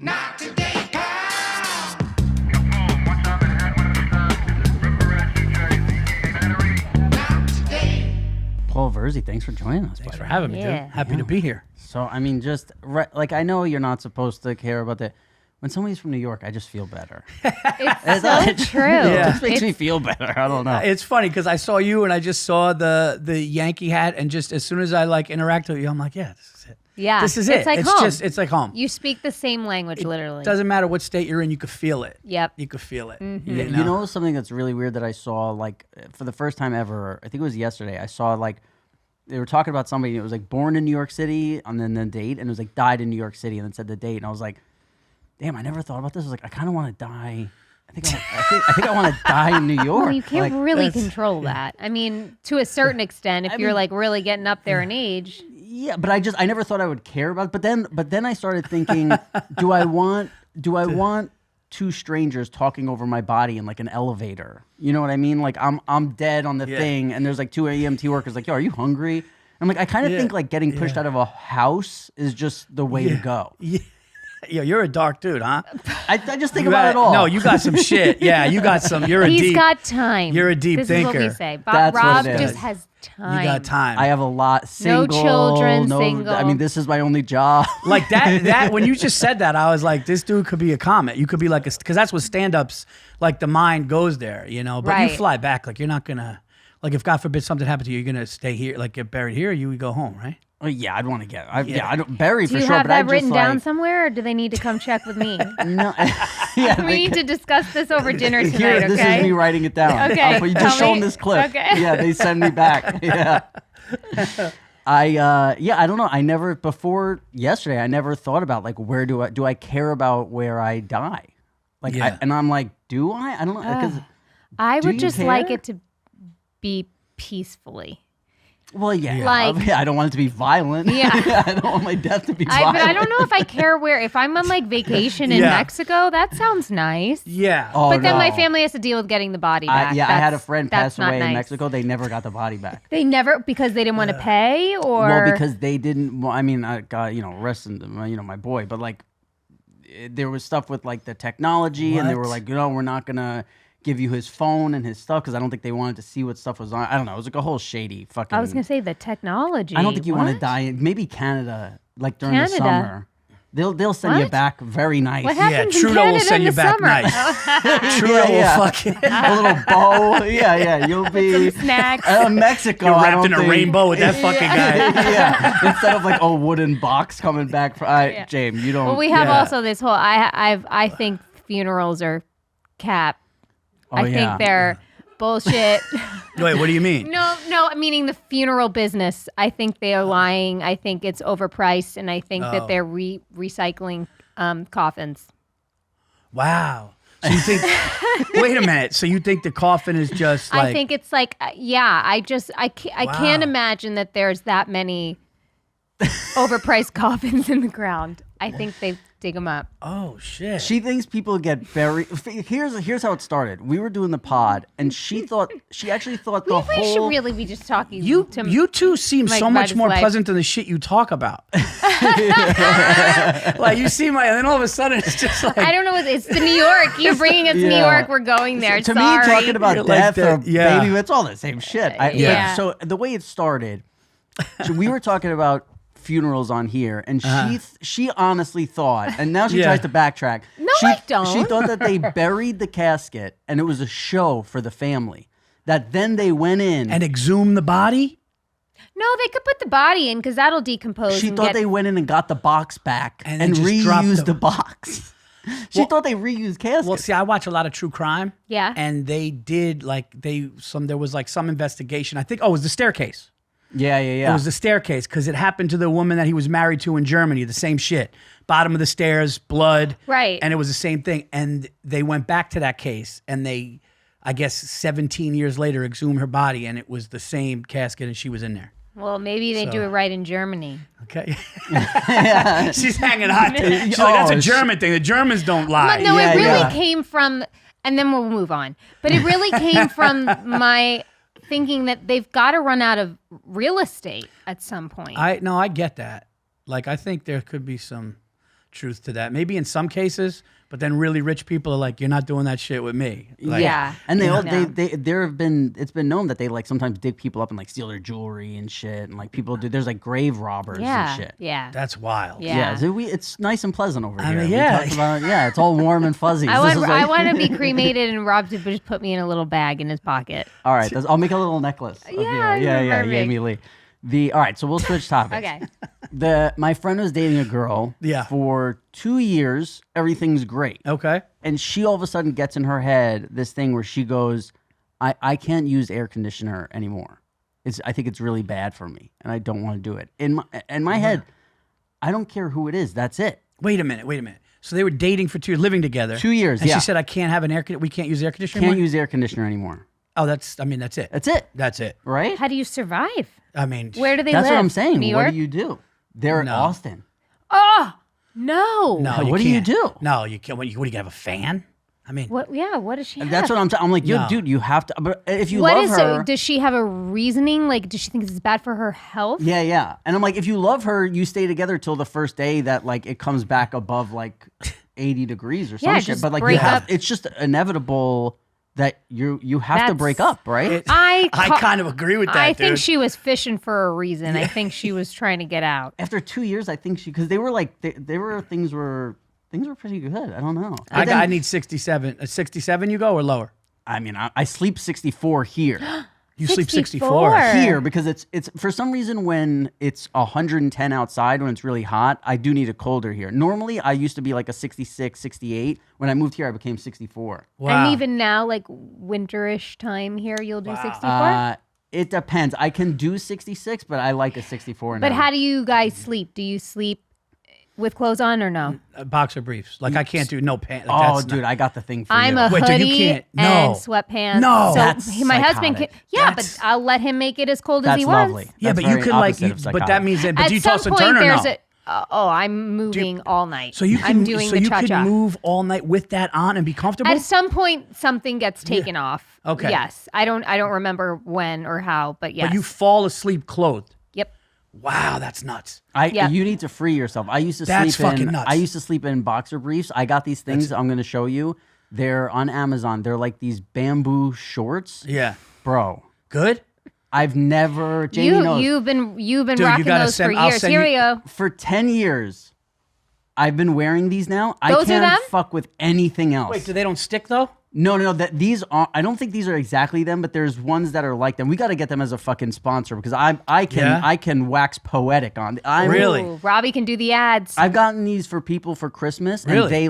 Not today, pal. Not today. Paul Virzi, thanks for joining us. Thanks for having me, dude. Happy to be here. So, I mean, just like I know you're not supposed to care about that. When somebody's from New York, I just feel better. It's so true. It just makes me feel better. I don't know. It's funny because I saw you and I just saw the Yankee hat, and just as soon as I like interact with you, I'm like, yeah, this is it. Yeah. This is it. It's like it's home. it's like home. You speak the same language, literally. Doesn't matter what state you're in, you could feel it. Yep. You could feel it. Mm-hmm. You You know something that's really weird that I saw, like, for the first time ever, I think it was yesterday, I saw, like, they were talking about somebody, it was, like, born in New York City, and then the date, and it was, like, died in New York City, and then said the date, and I was like, damn, I never thought about this. I was like, I kind of want to die. I think I want to die in New York. Well, you can't Like, really control that. I mean, to a certain extent, if you're like really getting up there in age. Yeah, but I never thought I would care about it. But then I started thinking, do I want two strangers talking over my body in like an elevator? You know what I mean? Like I'm dead on the thing, and there's like two EMT workers like, yo, are you hungry? I'm like, I kind of think like getting pushed out of a house is just the way to go. Yeah. Yo, you're a dark dude, huh? I just think about it all. No, you got some shit. Yeah, you got some. He's got time. You're a deep this thinker. This is what we say. That's what Rob it is. just has time. You got time. I have a lot. Single, No children, single. I mean, this is my only job. Like that when you just said that, I was like, this dude could be a comet. You could be like because that's what stand-ups, like the mind goes there, you know. But Right. you fly back, like you're not gonna, like if God forbid something happened to you, you're gonna stay here, like get buried here, you would go home, right? Oh, yeah, I'd want to get. I don't bury Do for you sure. have but that I just written down like, somewhere, or do they need to come check with me? No, yeah, We need to discuss this over dinner tonight, Here, okay? this is me writing it down. Okay, You tell just show me. them this clip. Okay. Yeah, they send me back. Yeah. I don't know. I never before yesterday. I never thought about like where do I care about where I die? Like, Yeah. and I'm like, do I? I don't know. 'Cause I Do would you just like care? it to be peacefully. well, yeah. Like- I don't want it to be violent. Yeah. I don't want my death to be violent. But I don't know if I care where. If I'm on like vacation in Yeah. Mexico, that sounds nice. Yeah. Oh, But then my no. family has to deal with getting the body back. I had a That's- friend that's pass not away in nice. Mexico. They never got the body back. They never, because they didn't want to pay, or Well, because they didn't. Well, I mean, I got rest in my boy, but like, there was stuff with like the technology, and they were What? like, we're not gonna give you his phone and his stuff because I don't think they wanted to see what stuff was on. I don't know. It was like a whole shady fucking. I was gonna say the technology. I don't think you want to What? die. Maybe Canada, like during the Canada? summer, they'll send you What? back very nice. What Yeah, happens in Trudeau Canada will send in you the back summer? nice. Trudeau Yeah. will fucking A little bow. Yeah. You'll be Snacks. Mexico. you're I wrapped don't in a think- rainbow with that fucking guy. Yeah, instead of like a wooden box coming back. James, you don't. Well, we have Yeah. also this whole. I think funerals are cap. I yeah. think they're bullshit. Wait, what do you mean? No, meaning the funeral business. I think they are lying. I think it's overpriced, and I think that they're recycling coffins. Wow. So you think? Wait a minute. So you think the coffin is just like? I think it's like, I can't imagine that there's that many overpriced coffins in the ground. I think they dig them up. Oh shit. She thinks people get buried. Here's how it started. We were doing the pod, and she actually thought the We should whole. really be just talking. You to two seem Mike so much Ryder's more leg. pleasant than the shit you talk about. Like you see and then all of a sudden it's just like I don't know. It's to New York. You're bringing us to New Yeah. York. We're going there. To Sorry. me, talking about You're like death or that, yeah. baby, it's all the same shit. Yeah. So the way it started, so we were talking about funerals on here, and she honestly thought, and now she Yeah. tries to backtrack. No, she, I don't. She thought that they buried the casket, and it was a show for the family. That then they went in. and exhume the body. No, they could put the body in because that'll decompose. She and thought get, they went in and got the box back And and then just dropped reused the the- box. She thought they reused caskets. Well, see, I watch a lot of true crime. Yeah. And they did there was like some investigation. I think it was the staircase. yeah. It was the staircase because it happened to the woman that he was married to in Germany. The same shit. Bottom of the stairs, blood. Right. And it was the same thing. And they went back to that case and they, I guess 17 years later, exhumed her body and it was the same casket and she was in there. Well, maybe they do it right in Germany. Okay. She's hanging on. She's like, that's a German thing. The Germans don't lie. But no, Yeah, it really yeah. came from, and then we'll move on. But it really came from my thinking that they've got to run out of real estate at some point. I get that. Like, I think there could be some truth to that. Maybe in some cases, but then really rich people are like, you're not doing that shit with me. Like, Yeah. And No. it's been known that they like sometimes dig people up and like steal their jewelry and shit, and like people do. There's like grave robbers Yeah. and shit. Yeah. That's wild. Yeah. Yeah, so it's nice and pleasant over here. mean, We yeah. talked about, it's all warm and fuzzy. I want to be cremated and Rob to just put me in a little bag in his pocket. All right, I'll make a little necklace. Of you. Yeah, yeah, perfect. Amy Lee. All right, so we'll switch topics. Okay. My friend was dating a girl. Yeah. For 2 years, everything's great. Okay. And she all of a sudden gets in her head this thing where she goes, I can't use air conditioner anymore. I think it's really bad for me, and I don't want to do it. In my head, I don't care who it is. That's it. Wait a minute. So they were dating for 2 years, living together. 2 years, And yeah. she said, I can't have we can't use air conditioner Can't anymore? use air conditioner anymore. Oh, that's it. That's it, That's it. right? How do you survive? I mean, Where do they That's live? what I'm saying. New What York? do you do? They're in No. Austin. Oh, no. no, What do you can't. do? No, you can't. What do you have a fan? I mean, What? Yeah. What does she have? That's what I'm like, No. dude, you have to. But if you What love is her, it? Does she have a reasoning? Like, does she think this is bad for her health? yeah. And I'm like, if you love her, you stay together till the first day that like it comes back above like 80 degrees or some Yeah, shit. just But like, break up. it's just inevitable that you have to break That's- up, right? I kind of agree with that, I dude. think she was fishing for a reason. I think she was trying to get out. After 2 years, I think because they were like they were things were pretty good. I don't know. But I then- need 67. 67 you go or lower? I mean, I sleep 64 here. You sleep 64. 64. Here because it's for some reason when it's 110 outside when it's really hot, I do need it colder here. Normally I used to be like a 66, 68. When I moved here I became 64. Wow. And even now, like winterish time here, you'll do 64. It depends. I can do 66, but I like a 64 now. But how do you guys sleep? Do you sleep with clothes on or no? Boxer briefs. Like I can't do no pants. Like, Oh, that's dude, not- I got the thing for I'm you. a Wait, dude, you hoodie can't- no. and sweatpants. No. so That's my husband can. psychotic. Yeah, That's- but I'll let him make it as cold as That's he lovely. wants. Yeah, That's but you very could like, opposite of but that psychotic. means that. But At do you some toss and point, turn or there's no? I'm moving all night. So you can, I'm doing so the you cha-cha. can move all night with that on and be comfortable. At some point, something gets taken off. Okay. Yes, I don't remember when or how, but yes. But you fall asleep clothed. Yep. Wow, that's nuts. Yeah. You need to free yourself. I used to That's sleep fucking in. nuts. I used to sleep in boxer briefs. I got these things. I'm going to show you. They're on Amazon. They're like these bamboo shorts, Yeah. bro. Good. I've never. Jamie knows. You've been you rocking gotta those send- for I'll years. send Here you- we go. For 10 years, I've been wearing these now. I Those are can't them? fuck with anything else. Wait, they don't stick though? No. That these are. I don't think these are exactly them, but there's ones that are like them. We got to get them as a fucking sponsor because I can wax poetic on. Really? Ooh, Robbie can do the ads. I've gotten these for people for Christmas, and Really?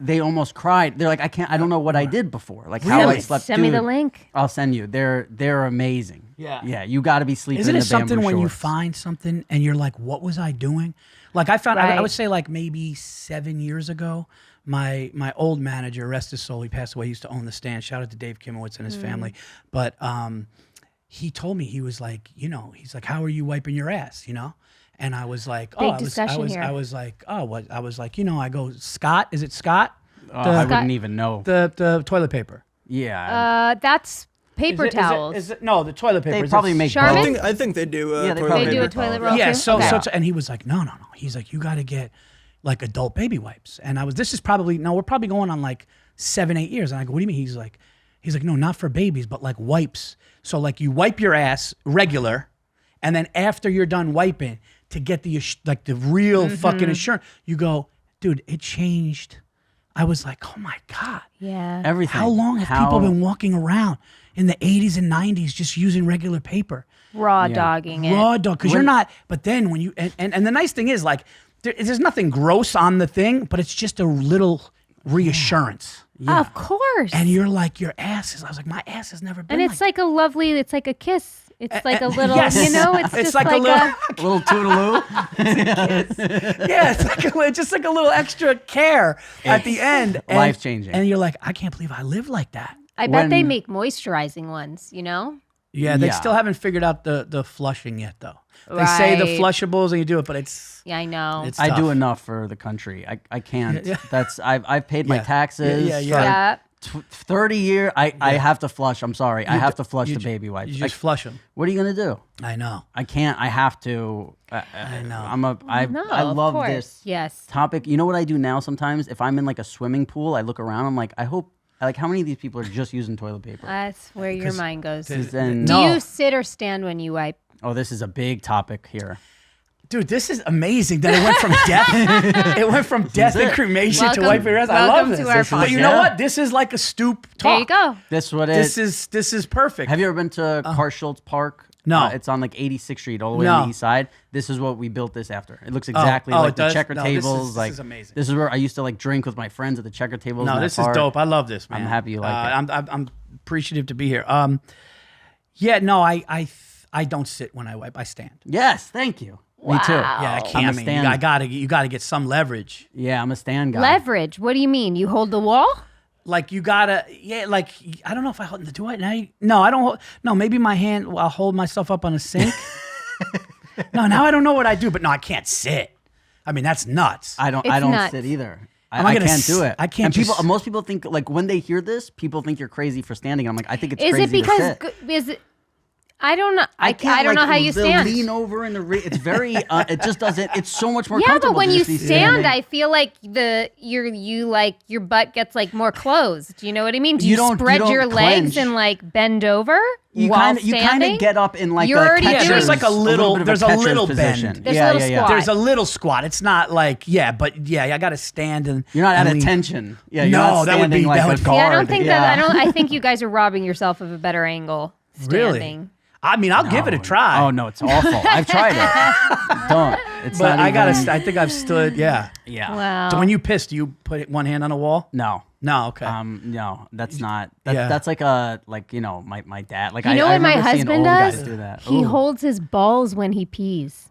they almost cried. They're like, I don't know what I did before, like how I Really? slept. Send me the Dude, link. I'll send you. They're amazing. Yeah. You got to be sleeping. Isn't in it the bamboo something when you shorts. find something and you're like, what was I doing? Like I found, I Right. would say like maybe 7 years ago, my old manager, rest his soul, he passed away, he used to own the stand. Shout out to Dave Kimowitz and his family. But he told me, he was like, he's like, how are you wiping your ass, And I was like, Big discussion here. I was like, oh, what? I was like, I go, Scott, is it Scott? I wouldn't even know. The toilet paper. Yeah. That's paper towels. Is it, no, the toilet paper. They Is it probably make Charmin? both. I think they do. Yeah, they toilet probably They do paper a toilet towels. roll Yeah, too? so Okay. and he was like, no. He's like, you got to get like adult baby wipes. And this is probably, no, we're probably going on like 7-8 years. And I go, what do you mean? He's like, no, not for babies, but like wipes. So like you wipe your ass regular, and then after you're done wiping, to get the real fucking assurance, you go, dude, it changed. I was like, oh my God. Yeah. Everything. How long have people been walking around in the 80s and 90s just using regular paper? Raw dogging it. Raw dog, because you're not. But then when you and the nice thing is like there's nothing gross on the thing, but it's just a little reassurance. Of course. And you're like, your ass is. I was like, my ass has never been. And it's like a lovely, it's like a kiss. It's like a little, yes. it's It's just like like a little- A little toodaloo. yeah, it's just like a little extra care at the end. And, life-changing. And you're like, I can't believe I live like that. I bet they when- make moisturizing ones, Yeah, they Yeah. still haven't figured out the flushing yet, though. They say the Right. flushables and you do it, but it's Yeah, I know. It's I do tough. enough for the country. I can't. Yeah. I've paid my Yeah. taxes. Yeah. for- yeah. 30 year. I have to flush. I'm sorry. I have to flush the baby wipes. You just flush them. What are you gonna do? I know. I can't. I have to. I know. I of love course. this Yes. topic. You know what I do now? Sometimes if I'm in like a swimming pool, I look around. I'm like, I hope. Like, how many of these people are just using toilet paper? That's where your mind goes. Then- Do No. you sit or stand when you wipe? Oh, this is a big topic here. Dude, this is amazing that it went from death. It went from death and cremation to Welcome- wiping your ass. I love welcome this. to our But you know podcast. what? This is like a stoop talk. There you go. This what it This is perfect. Have you ever been to Carschultz Park? No. It's on like 86th Street, all the way on No. the east side. This is what we built this after. It looks exactly oh, like it the does? checker No, this is- tables. this like is amazing. This is where I used to like drink with my friends at the checker tables. No, in that this is park. dope. I love this, man. I'm happy you like it. I'm appreciative to be here. Yeah, no, I don't sit when I wipe. I stand. Yes, thank you. Me too. Yeah, I can't. I'm a I mean, stand. you gotta get some leverage. Yeah, I'm a stand guy. Leverage. What do you mean? You hold the wall? Like you gotta, like I don't know if I hold. Do I? No, I don't. Hold, no, maybe my hand. I'll hold myself up on a sink. No, now I don't know what I do, but no, I can't sit. I mean, that's nuts. I don't It's nuts. sit either. Am I I gonna can't do it. I can't And people, just- most people think like when they hear this, people think you're crazy for standing. I'm like, I think it's Is crazy it because? to sit. Is it? I don't know. I can't, don't know like, how you the stand. lean over and it's very. It just doesn't. It's so much more Yeah, comfortable. but when to you just be stand, standing. I feel like your butt gets like more closed. Do you know what I mean? Do You you, don't- you spread don't your legs clench. and like bend over you while kind standing? of get up in like You're a already catcher's, doing- there's like a little, bit of there's a catcher's little position. bend. There's a little squat. There's a little squat. It's not like but I got to stand and You're not and at lean. attention. Yeah, you're No, not that would standing be- like that a would- guard. Yeah, I don't think yeah. that. I think you guys are robbing yourself of a better angle. Really? Standing. I mean, I'll give it a try. Oh no, it's awful. I've tried it. Don't. It's but not I even, gotta. I think I've stood. Yeah. Yeah. Wow. So when you piss, do you put one hand on a wall? No. No. Okay. No, that's not. Yeah. That's like my dad. Like You know I what my remember seeing husband old does? guys do that. He Ooh. holds his balls when he pees.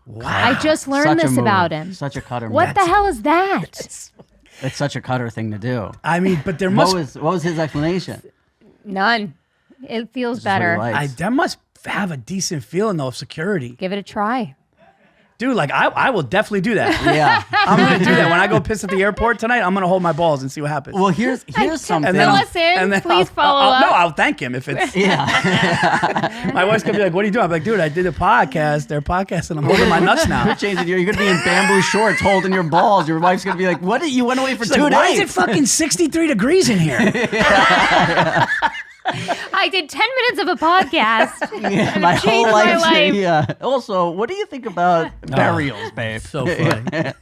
wow. I just learned Such a this move. about him. Such a cutter. What move. the hell is that? It's such a cutter thing to do. I mean, but there What must. was his explanation? None. It feels Just what he better. likes. That must have a decent feeling though of security, Give it a try. dude. Like I will definitely do that. Yeah. I'm gonna do that when I go piss at the airport tonight. I'm gonna hold my balls and see what happens. Well, here's something. and then Fill I'll- us in. and then Please follow I'll, up. No, I'll thank him if it's. yeah. My wife's gonna be like, "What are you doing?" I'm like, "Dude, I did a podcast. They're podcasting. I'm holding my nuts now." You're changing. You're gonna be in bamboo shorts holding your balls. Your wife's gonna be like, "What? You went away for She's 2 like, days? why is it fucking 63 degrees in here? I did 10 minutes of a podcast. Yeah, my whole changed my life. life. Yeah. Also, what do you think about burials, babe? So funny.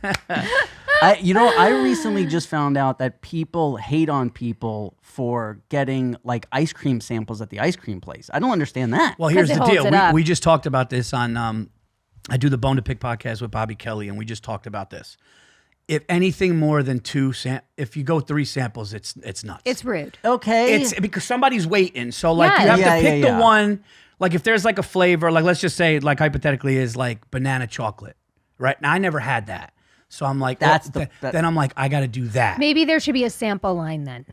I recently just found out that people hate on people for getting like ice cream samples at the ice cream place. I don't understand that. Well, here's it the holds deal. it up. We just talked about this on I do the Bone to Pick podcast with Bobby Kelly, and we just talked about this. If anything more than if you go 3 samples, it's nuts. It's rude. Okay. It's because somebody's waiting. So like you Yeah. have Yeah, to pick yeah, the yeah. one. Like if there's like a flavor, like let's just say like hypothetically is like banana chocolate, right? Now I never had that, so I'm like That's oh, the- then I'm like I got to do that. Maybe there should be a sample line then.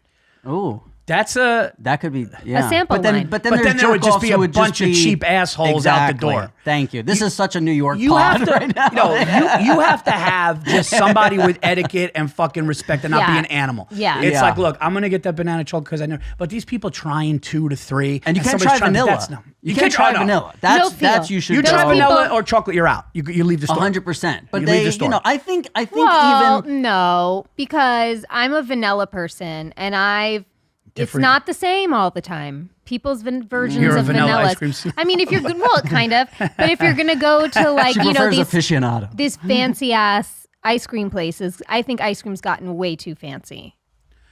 Ooh. That's a. That could be yeah. sample but then, line. But then, But there's then there would jerk-offs just be who a would bunch of be- cheap assholes out the Exactly. door. Thank you. This is such a New York You pod have to, right now. no, you have to have just somebody with etiquette and fucking respect and not be Yeah. an animal. Yeah. It's Yeah. like, look, I'm gonna get that banana chocolate because I know. But these people trying 2 to 3, And you can't somebody's try vanilla. That's no, You can't try vanilla. No That's feel. you should You go try Those vanilla people- or chocolate, you're out. You leave the store. 100%. But You they, leave the store. I think Well, even no, because I'm a vanilla person and it's Different. not the same all the time. People's versions You're a of vanilla vanillas. ice cream soup. I mean, if you're good, well, kind of. But if you're gonna go to like she you know prefers these aficionado. these fancy ass ice cream places, I think ice cream's gotten way too fancy.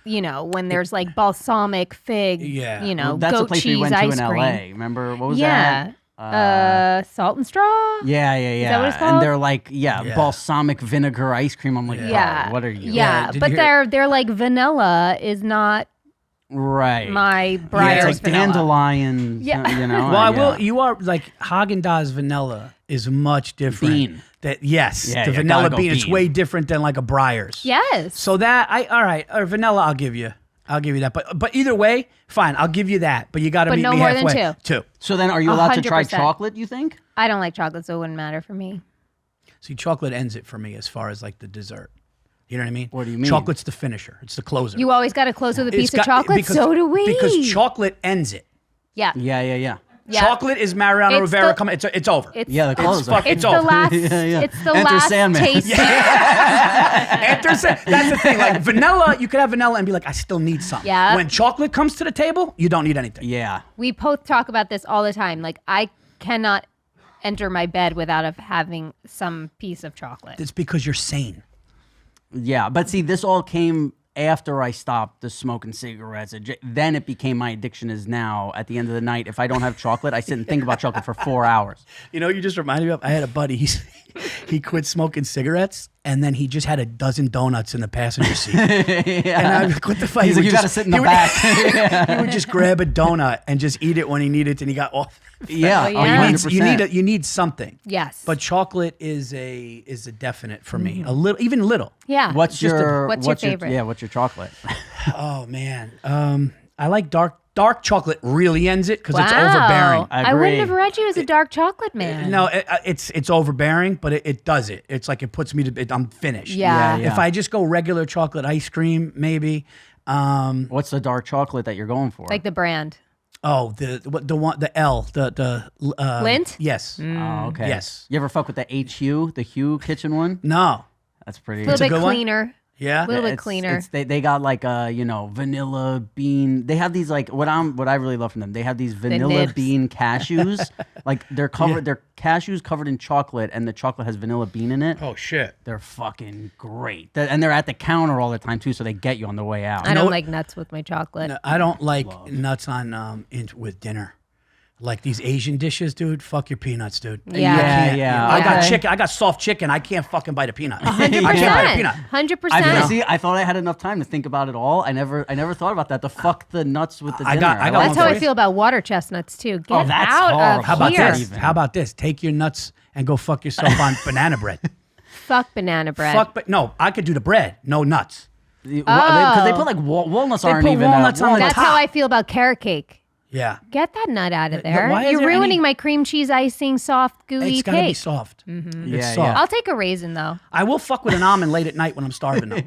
You know, when there's like balsamic fig, Yeah. you know, That's a goat place we cheese went to ice in cream. LA. Remember what was Yeah. that? Salt and straw. Yeah. that what it's called? And they're like, Yeah. balsamic vinegar ice cream. I'm like, Yeah. bro, what are you? Yeah, did but you hear- they're like vanilla is not Right. my yeah, Breyer's it's like vanilla. dandelion. Yeah. You know. Well, I yeah. will. You are like Haagen-Dazs vanilla is much different. Bean. Yes, Yeah, the you vanilla gotta go bean. It's bean. way different than like a Breyer's. Yes. So that all right, or vanilla, I'll give you that. But either way, fine, I'll give you that. But you got to But meet no me more than halfway. 2. So then, are you allowed to try 100%. chocolate? You think? I don't like chocolate, so it wouldn't matter for me. See, chocolate ends it for me as far as like the dessert. You know what I mean? What do you mean? Chocolate's the finisher. It's the closer. You always got to close with a piece It's of chocolate. because- So do we. Because chocolate ends it. Yeah. Yeah. Yeah. Chocolate is Mariano It's Rivera the- coming. It's over. It's, Yeah, the closer. fuck- It's It's the over. last. Yeah. It's the Enter last Sandman. taste. That's the thing. Like vanilla, you could have vanilla and be like, I still need something. Yeah. When chocolate comes to the table, you don't need anything. Yeah. We both talk about this all the time. Like I cannot enter my bed without having some piece of chocolate. It's because you're sane. Yeah, but see, this all came after I stopped the smoking cigarettes. Then it became my addiction is now. At the end of the night, if I don't have chocolate, I sit and think about chocolate for 4 hours. You know, you just reminded me of. I had a buddy. He quit smoking cigarettes, and then he just had a dozen donuts in the passenger seat. And I was like, what the fuck? He's He like, would you got to sit in the back. He would just grab a donut and just eat it when he needed, and he got off. Yeah, Oh, yeah. 100%. You need something. Yes. But chocolate is a definite for me. A little, even little. yeah. What's Just a- your What's your favorite? Yeah, what's your chocolate? Oh man, I like dark chocolate. Really ends it because it's Wow. overbearing. I I wouldn't agree. have read you as a dark chocolate man. No, it's overbearing, but it does it. It's like it puts me to. I'm finished. Yeah. Yeah. If I just go regular chocolate ice cream, maybe. What's the dark chocolate that you're going for? Like the brand. Oh, the L, the Lindt? Yes. Oh, okay. Yes. You ever fuck with the HU, the Hue kitchen one? No. That's pretty. A little a bit good one? cleaner. Yeah. Little bit It's- cleaner. They got like vanilla bean. They have these like what I really love from them. They have these vanilla nibs. bean cashews. Like they're covered. They're cashews covered in chocolate, and the chocolate has vanilla bean in it. Oh shit. They're fucking great. And they're at the counter all the time too, so they get you on the way out. I don't what- like nuts with my chocolate. No, I don't like nuts on with dinner. Like these Asian dishes, dude. Fuck your peanuts, dude. Yeah. I Yeah, can't. yeah, I got okay. chicken. I got soft chicken. I can't fucking bite a peanut. 100%. I can't bite a peanut. 100%. See, I thought I had enough time to think about it all. I never thought about that. The fuck the nuts with the I dinner. got That's one how for I you. feel about water chestnuts too. Get that's out horrible. of How about here. this? Even. How about this? Take your nuts and go fuck yourself on banana bread. Fuck banana bread. No, I could do the bread. No nuts. Because they put like walnuts They aren't put even walnuts on the That's top. how I feel about carrot cake. Yeah. Get that nut out of there. why is You're there any- ruining my cream cheese icing soft gooey It's gotta be cake. soft. Mm-hmm. It's Yeah, soft. yeah. I'll take a raisin though. I will fuck with an almond late at night when I'm starving though.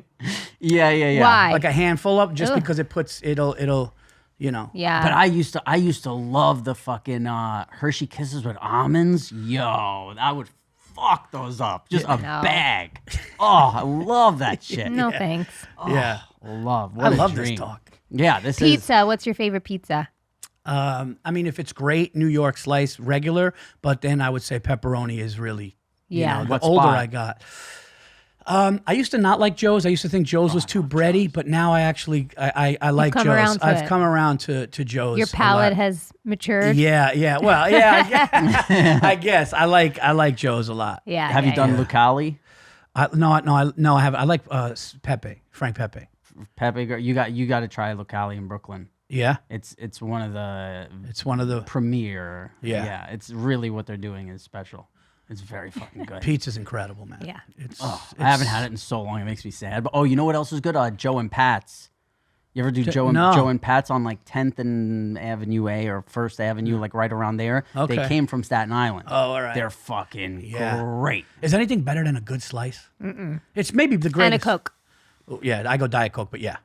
Yeah. Why? Like a handful of, just Ugh. because it'll, you know. Yeah. But I used to love the fucking Hershey Kisses with almonds. Yo, I would fuck those up. Just a No. bag. Oh, I love that shit. no thanks. Yeah. Love. I What a love dream. this talk. Yeah, this is. Pizza. What's your favorite pizza? I mean, if it's great, New York slice, regular, but then I would say pepperoni is really, Yeah. you know, What the older spot? I got. I used to not like Joe's. I used to think Joe's was too bready, but now I actually, I like come Joe's. around to I've it. come around to Joe's. Your a palate lot. has matured. Yeah. Well, yeah, I guess. I like Joe's a lot. Yeah. Have you done Lucali? No, I haven't. I like Frank Pepe. Pepe, you got to try Lucali in Brooklyn. Yeah. It's one of the It's one of the premier. Yeah. It's really what they're doing is special. It's very fucking good. pizza's incredible, man. Yeah. I haven't had it in so long. It makes me sad. But you know what else is good? Joe and Pat's. You ever do Joe no. and Pat's on like 10th and Avenue A or First Avenue, like right around there? Okay. They came from Staten Island. Oh, all right. They're fucking Yeah. great. Is anything better than a good slice? It's maybe the And a greatest. Coke. Oh, yeah, I go Diet Coke, but yeah,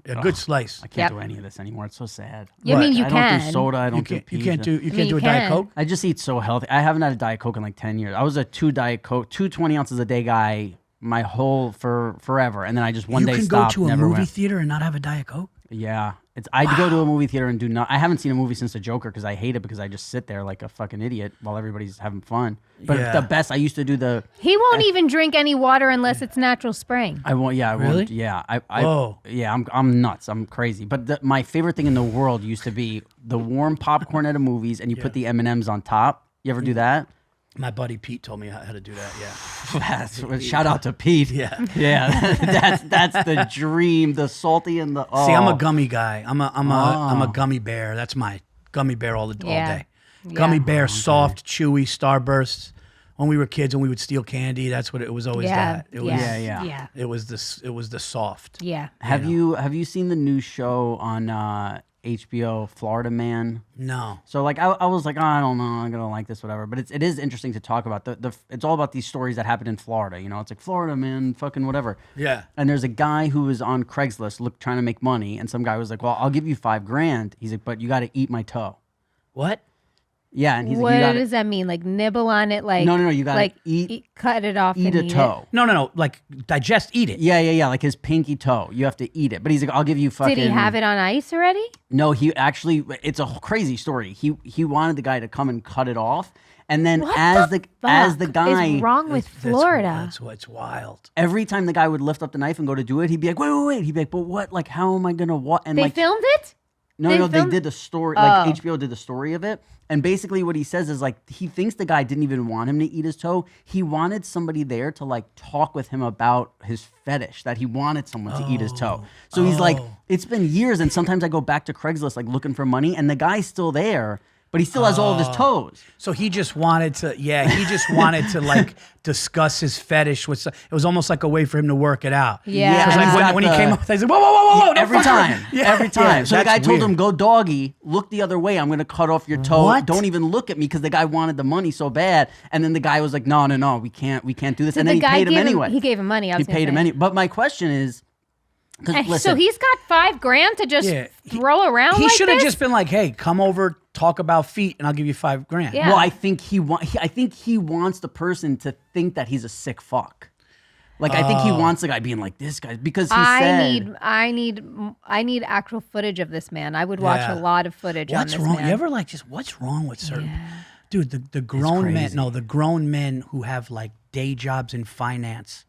a good slice. I can't Yep. do any of this anymore. It's so sad. Yeah, I What? mean, you I can. don't do soda. I You don't do can't, pizza. you can't do mean, a you Diet can. Coke. I just eat so healthy. I haven't had a Diet Coke in like 10 years. I was a 2 Diet Coke, 20 ounces a day guy my whole forever. And then I just one You day can stopped. go to a never movie went. theater and not have a Diet Coke. Yeah. I'd go to a movie theater and do not. I haven't seen a movie since The Joker because I hate it because I just sit there like a fucking idiot while everybody's having fun. But Yeah. the best, I used to do the. He won't even drink any water unless it's natural spring. I won't. Yeah, I Really? won't. Yeah, Whoa. Yeah, I'm nuts. I'm crazy. But my favorite thing in the world used to be the warm popcorn at a movies, and you put the M&Ms on top. You ever do that? My buddy Pete told me how to do that. Yeah. Shout out to Pete. Yeah. Yeah, that's the dream. The salty and the. Oh. See, I'm a gummy guy. I'm a gummy bear. That's my gummy bear all Yeah. day. Gummy Yeah. bear, soft, chewy, Starbursts. When we were kids and we would steal candy, that's what it was always. Yeah. That. It was. Yeah. It was the soft. Yeah. Have you seen the new show on HBO Florida Man? No. So like I was like, oh, I don't know, I'm gonna like this, whatever. But it is interesting to talk about. It's all about these stories that happened in Florida. You know, it's like Florida man, fucking whatever. Yeah. And there's a guy who was on Craigslist trying to make money, and some guy was like, well, I'll give you $5,000. He's like, but you got to eat my toe. What? Yeah, and he's What like, you gotta, does that mean? Like nibble on it? Like No, you gotta like eat cut it off. eat and a toe. No. Like eat it. Yeah, like his pinky toe. You have to eat it. But he's like, I'll give you fucking. Did he have it on ice already? No, he actually. It's a crazy story. He wanted the guy to come and cut it off, and then as the Fuck guy is wrong with Florida? That's what's wild. every time the guy would lift up the knife and go to do it, he'd be like, wait. He'd be like, but what? Like, how am I gonna what? And They like, filmed it. no, they filmed- did the story. Like Oh. HBO did the story of it, and basically what he says is like he thinks the guy didn't even want him to eat his toe. He wanted somebody there to like talk with him about his fetish, that he wanted someone to eat his toe. So he's like, it's been years, and sometimes I go back to Craigslist like looking for money, and the guy's still there, but he still has all of his toes. So he just wanted to like discuss his fetish with. It was almost like a way for him to work it out. Yeah. Because and like he's got when he the- came up, they said, whoa, don't Every fuck time, around. Yeah, every time. yeah, So the guy that's told weird. him, "Go doggy, look the other way. I'm gonna cut off your toe. What? Don't even look at me," because the guy wanted the money so bad. And then the guy was like, "No, we can't do this." So and the then he guy paid him gave anyway. He gave him money. He paid him anyway. But my question is, because And listen, so he's got $5,000 to just Yeah, throw around. He like should have this? just been like, "Hey, come over, talk about feet, and I'll give you $5,000." Yeah. well, I think I think he wants the person to think that he's a sick fuck. Like I think he wants the guy being like this guy because he said, I need actual footage of this man. I would watch Yeah. a lot of footage on What's this wrong? man. You ever like just what's wrong with certain dude? The grown men, crazy. the grown men who have like day jobs in finance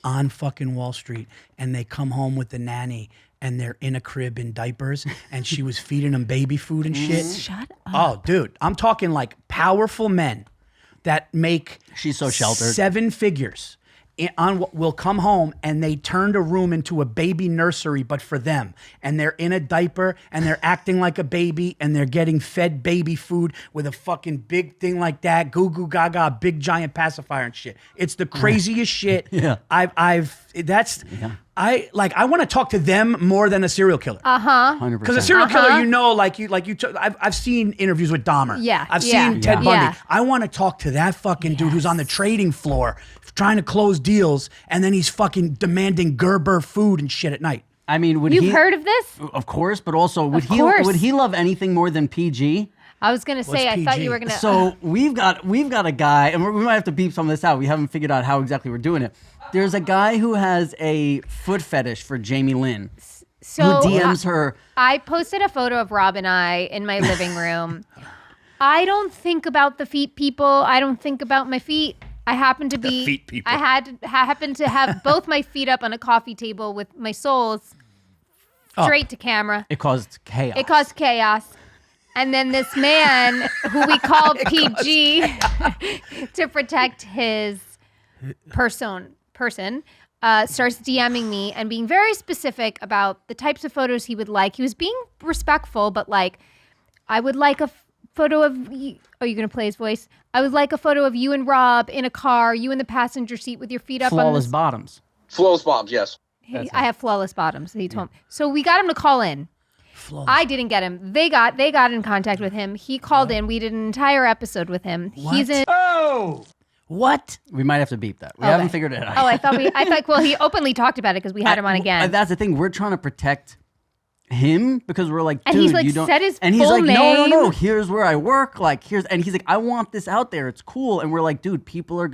on fucking Wall Street, and they come home with the nanny. And they're in a crib in diapers, and she was feeding them baby food and shit. Shut up. Oh, dude, I'm talking like powerful men that make She's so sheltered. 7 figures. Will come home and they turned a room into a baby nursery, but for them. And they're in a diaper and they're acting like a baby and they're getting fed baby food with a fucking big thing like that, goo goo gaga, big giant pacifier and shit. It's the craziest shit. Yeah. I want to talk to them more than a serial killer. 100%. Because a serial killer, I've seen interviews with Dahmer. Yeah, I've yeah, seen Ted yeah. Bundy. Yeah. I want to talk to that fucking dude who's on the trading floor trying to close deals, and then he's fucking demanding Gerber food and shit at night. I mean, would You've he? heard of this? Of course, but also would course. he love anything more than PG? I was gonna say. I thought PG? you were gonna. So we've got a guy, and we might have to beep some of this out. We haven't figured out how exactly we're doing it. There's a guy who has a foot fetish for Jamie Lynn, so who DMs her. I posted a photo of Rob and I in my living room. I don't think about the feet people. I don't think about my feet. I happen to be. feet people. I happen to have both my feet up on a coffee table with my soles straight to camera. It caused chaos. It caused chaos. And then this man, who we call PG, to protect his person, starts DMing me and being very specific about the types of photos he would like. He was being respectful, but like, I would like a photo of you. Are you going to play his voice? I would like a photo of you and Rob in a car, you in the passenger seat with your feet up on Flawless the... bottoms. Flawless bombs, yes. I have flawless bottoms, he told me. So we got him to call in. I didn't get him. They got in contact with him. He called in. We did an entire episode with him. He's in. What? We might have to beep that. We Okay. haven't figured it out. Oh, I thought. Well, he openly talked about it because we had him on again. That's the thing. We're trying to protect him because we're like, And dude, he's like, you don't. said his and he's full like, no. name. Here's where I work. Like, and he's like, I want this out there. It's cool. And we're like, dude, people are.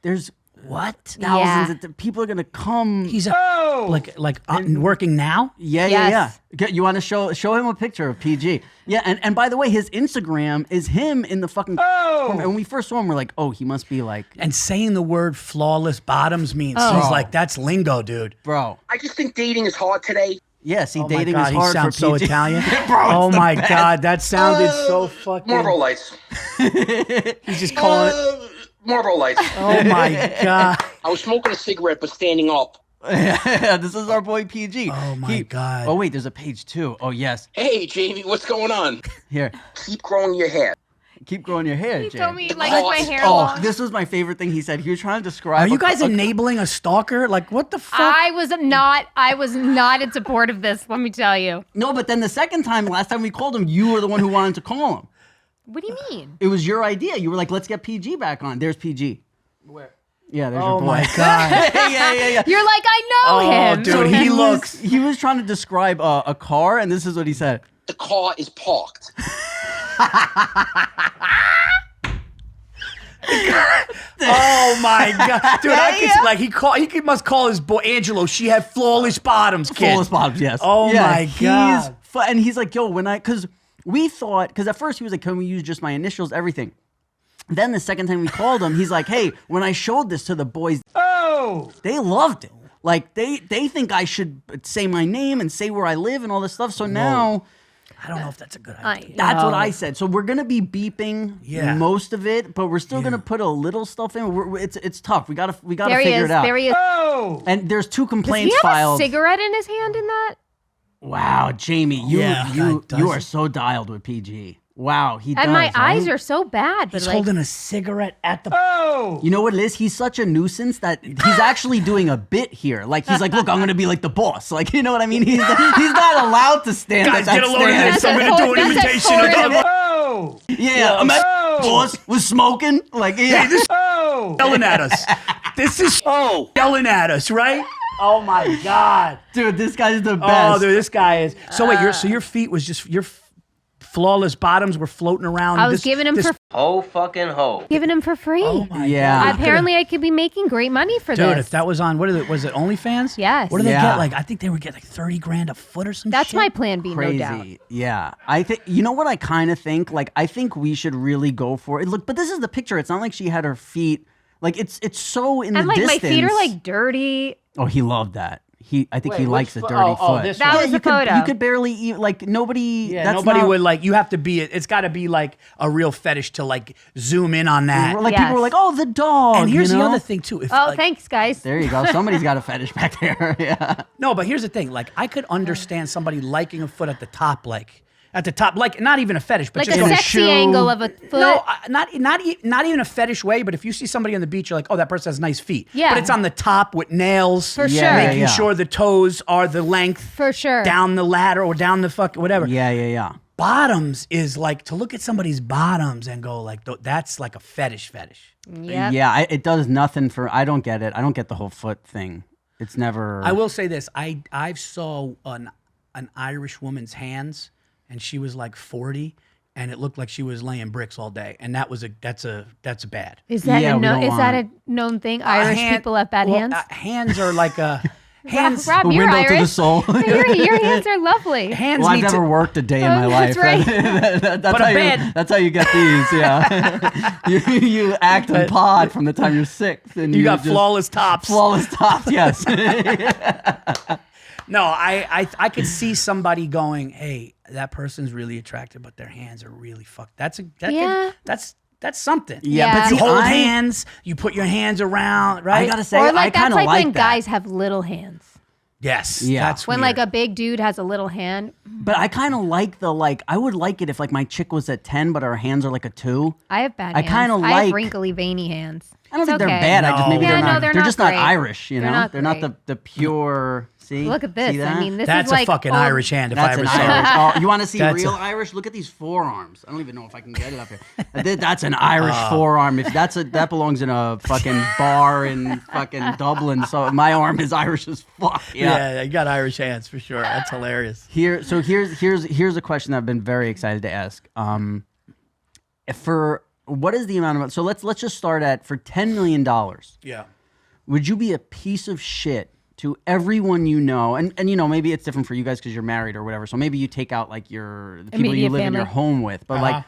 There's What? thousands of people are gonna come. He's working now? Yeah. Yes. You want to show him a picture of PG? Yeah, and by the way, his Instagram is him in the fucking. And when we first saw him, we're like, oh, he must be like, And saying the word flawless bottoms means he's like, that's lingo, dude. bro. I just think dating is hard today. Yeah, see, Oh my dating God, is he hard sounds for so PG. Italian. Bro, Oh it's the my best. God, that sounded so fucking. Marlboro Lights. He's just calling it. Marlboro Lights. Oh my God. I was smoking a cigarette but standing up. Yeah, this is our boy PG. Oh my God. Oh wait, there's a page 2. Oh yes, Hey, Jamie, what's going on? here. Keep growing your hair. keep growing your hair, He Jay. told me he likes Oh, my hair Oh, long. this was my favorite thing he said. He was trying to describe. Are you guys enabling a stalker? Like, what the fuck? I was not in support of this, let me tell you. No, but then the second time, last time we called him, you were the one who wanted to call him. What do you mean? It was your idea. You were like, let's get PG back on. There's PG. Where? Yeah, there's Oh your boy. my God. yeah. You're like, I know Oh, him. dude, he looks. He was trying to describe a car, and this is what he said. The car is parked. Oh my God, dude! I can see, like he must call his boy Angelo. She had flawless bottoms, kid. Flawless bottoms, yes. Oh my God. And he's like, yo, because we thought, because at first he was like, can we use just my initials, everything. Then the second time we called him, he's like, hey, when I showed this to the boys, they loved it. Like they think I should say my name and say where I live and all this stuff. So now I don't know if that's a good idea. that's what I said. So we're gonna be beeping Yeah. most of it, but we're still gonna put a little stuff in. It's tough. We gotta There he figure is. it out. There he is. And there's 2 Does complaints he have filed. a cigarette in his hand in that? Wow, Jamie, you God, does you are he? so dialed with PG. Wow, he does. And my eyes right? are so bad. But He's like, holding a cigarette at the. You know what it is? He's such a nuisance that he's actually doing a bit here. Like he's like, look, I'm gonna be like the boss. Like you know what I mean? He's not allowed to stand Guys, at that get a load of stand. this. I'm gonna do an That's imitation of horrible. the. Yeah, I'm at boss was smoking. Like yeah. Yelling at us. This is yelling at us, right? Oh my God. Dude, this guy's the Oh, best. dude, this guy is. So wait, your feet was just your flawless bottoms were floating around. I was giving him for Giving him for free. Oh my Yeah. God. Apparently, I could be making great money for Dude, this. if that was on, was it OnlyFans? Yes. What do they Yeah. get? Like, I think they would get like 30 grand a foot or some That's shit. my plan B, Crazy. no doubt. Yeah. I think you know what I kind of think? Like I think we should really go for it. Look, but this is the picture. It's not like she had her feet like it's so in And the like distance. my feet are like dirty. Oh, he loved that. I think he likes a dirty foot. this That one. was you the could, photo. You could barely eat like nobody. Yeah, that's nobody not, would like. You have to be. It's got to be like a real fetish to like zoom in on that. Like people were Yes. like, oh, the dog. And here's you the know? other thing too. If, Oh, like, thanks, guys. There you go. Somebody's got a fetish back there. Yeah. No, but here's the thing. Like, I could understand somebody liking a foot at the top, like not even a fetish, but Like just a in a sexy shoe. angle of a foot. No, not even a fetish way, but if you see somebody on the beach, you're like, oh, that person has nice feet. Yeah. But it's on the top with nails. For Yeah, sure. yeah, Making yeah. sure the toes are the length For sure. down the ladder or down the fuck whatever. Yeah. Bottoms is like to look at somebody's bottoms and go like, that's like a fetish. Yep. Yeah. It does nothing for. I don't get it. I don't get the whole foot thing. It's never. I will say this: I saw an Irish woman's hands, and she was like 40, and it looked like she was laying bricks all day, and that's bad. Is that Yeah, we don't is that want- a known thing? Irish people have bad hands. Hands are like hands. Rob, a you're window Irish. to the soul. Your hands are lovely. Hands Well, I've need never to. worked a day in my life. That's right. that's But a how bed- that's how you get these. Yeah. you act and pod from the time you're 6, and You got just- flawless tops. Flawless tops. Yes. No, I could see somebody going, "Hey, that person's really attractive, but their hands are really fucked." Yeah. That's something. Yeah. but You see, hold I- hands, you put your hands around, right? I gotta say, Or I like kind that's of like like when that. guys have little hands. Yes. Yeah. That's When weird. like a big dude has a little hand. But I kind of like I would like it if like my chick was at 10, but her hands are like a 2. I have bad I hands. kinda I have like- wringly, veiny hands. I don't It's think they're okay. bad. I just maybe No. they're Yeah, not. no, they're they're not just great. not Irish. You They're know, not they're not great. the pure. See, Look at this. See that? I mean, this That's is a like fucking old- Irish hand if That's I ever an saw Irish. it. Oh, you want to see That's real a- Irish? Look at these forearms. I don't even know if I can get it up here. That's an Irish forearm. If that belongs in a fucking bar in fucking Dublin. So my arm is Irish as fuck. Yeah, you got Irish hands for sure. That's hilarious. Here's a question that I've been very excited to ask. For what is the amount of so let's just start at for $10 million. Yeah. Would you be a piece of shit to everyone you know? And you know, maybe it's different for you guys because you're married or whatever. So maybe you take out like the people you Immediate live in your family. home with. But like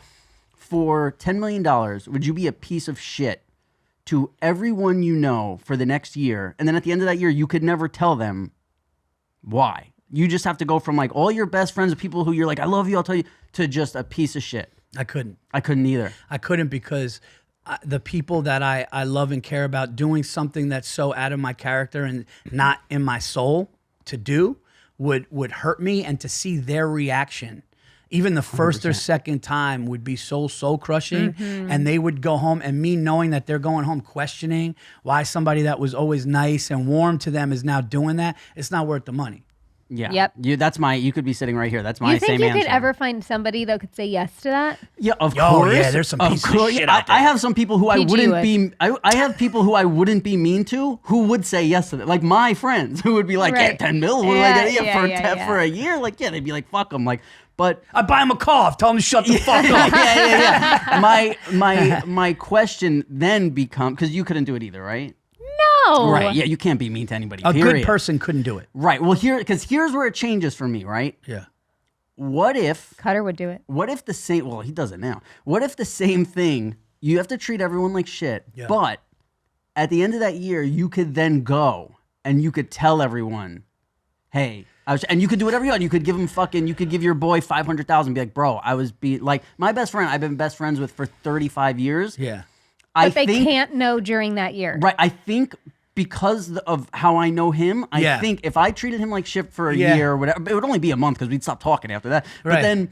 for $10 million, would you be a piece of shit to everyone you know for the next year? And then at the end of that year, you could never tell them why. You just have to go from like all your best friends of people who you're like, I love you, I'll tell you, to just a piece of shit. I couldn't. I couldn't either. I couldn't because the people that I love and care about doing something that's so out of my character and not in my soul to do would hurt me, and to see their reaction even the first or second time would be so crushing. And they would go home, and me knowing that they're going home questioning why somebody that was always nice and warm to them is now doing that, it's not worth the money. Yeah. Yep. You could be sitting right here. That's my You think same you answer. could ever find somebody that could say yes to that? Yeah, of Oh, course. yeah, there's some Of pieces of course. shit out I there. have some people who I PG wouldn't would. be. I have people who I wouldn't be mean to who would say yes to that. Like my friends who would be like, Right. yeah, $10 million. For a year. Like, yeah, they'd be like, fuck them. Like, but I buy him a cough, tell him to shut the fuck up. My question then becomes, because you couldn't do it either, right? No. Right. Yeah, you can't be mean to anybody. A period. good person couldn't do it. Right. Well, here's where it changes for me. Right. Yeah. What if Cutter would do it. What if the same? Well, he does it now. What if the same thing? You have to treat everyone like shit, Yeah. but at the end of that year, you could then go and you could tell everyone, "Hey," and you could do whatever you want. You could give him you could give your boy $500,000. Be like, "Bro, like my best friend. I've been best friends with for 35 years. Yeah. I But they think, can't know during that year. Right. I think." Because of how I know him, I think if I treated him like shit for a year or whatever, it would only be a month because we'd stop talking after that. Right. But then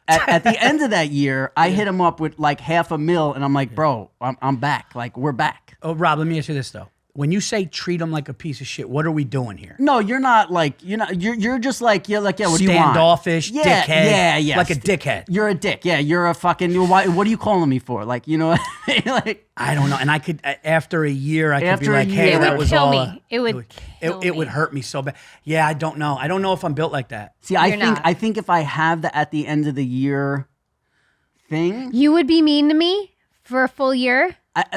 at the end of that year, I hit him up with like $500,000 and I'm like, bro, I'm back. Like, we're back. Oh, Rob, let me ask you this though. When you say treat him like a piece of shit, what are we doing here? No, you're not like, you're just like, yeah, what do you want? Standoffish, dickhead. Yeah. Like a dickhead. You're a dick. Yeah, you're a fucking, what are you calling me for? Like, you know, like. I don't know. And I could, after a year, I could be After a like, year. hey, It that would was kill all. me. It would kill It would me. hurt me so bad. Yeah, I don't know. I don't know if I'm built like that. See, You're not. I think if I have the at the end of the year thing. You would be mean to me for a full year?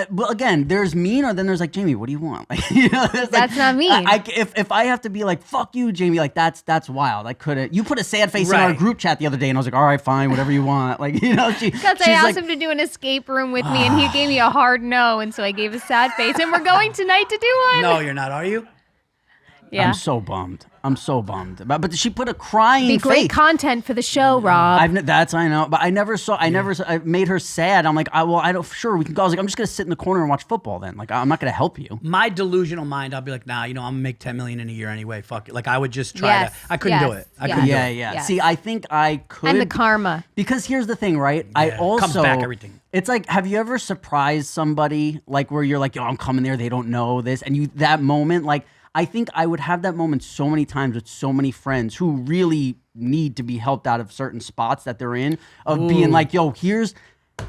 Well, again, there's mean, or then there's like, Jamie, what do you want? Like, you know, That's not mean. If I have to be like, fuck you, Jamie, like that's wild. I couldn't. You put a sad face in our Right. group chat the other day, and I was like, all right, fine, whatever you want. Like, you know, Because I asked him to do an escape room with me, and he gave me a hard no, and so I gave a sad face. And we're going tonight to do one. No, you're not, are you? Yeah. I'm so bummed. But she put a crying Be great face. content for the show, Rob. I know, but I made her sad. I'm like, sure, we can go. I was like, I'm just gonna sit in the corner and watch football then. Like, I'm not gonna help you. My delusional mind, I'll be like, nah, I'm gonna make $10 million in a year anyway. Fuck it. Like, I would just try to. I couldn't do it. I couldn't do it. Yeah. Yes. See, I think I could. And the karma. Because here's the thing, right? I also comes back everything. It's like, have you ever surprised somebody like where you're like, yo, I'm coming there, they don't know this, and you that moment, like, I think I would have that moment so many times with so many friends who really need to be helped out of certain spots that they're in, of being like, yo,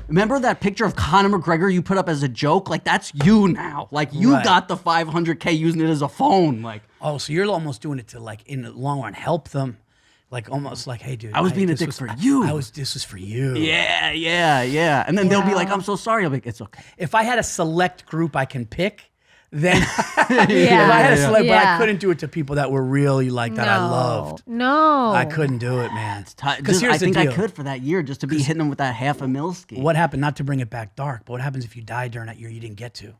remember that picture of Conor McGregor you put up as a joke? Like, that's you now. Like, you Right. got the $500K using it as a phone. Like, Oh, so you're almost doing it to, like, in the long run, help them. Like, almost like, hey, dude. I was being a this dick was- for you. This was for you. yeah. And then they'll be like, I'm so sorry. I'll be like, it's okay. If I had a select group I can pick, then if I Yeah. had a select, but I Yeah. couldn't do it to people that were really like that I loved. No. I couldn't do it, man. Because here's I think the deal. I could for that year just to be hitting them with that $500,000 scheme. What happened? Not to bring it back dark, but what happens if you die during that year you didn't get to?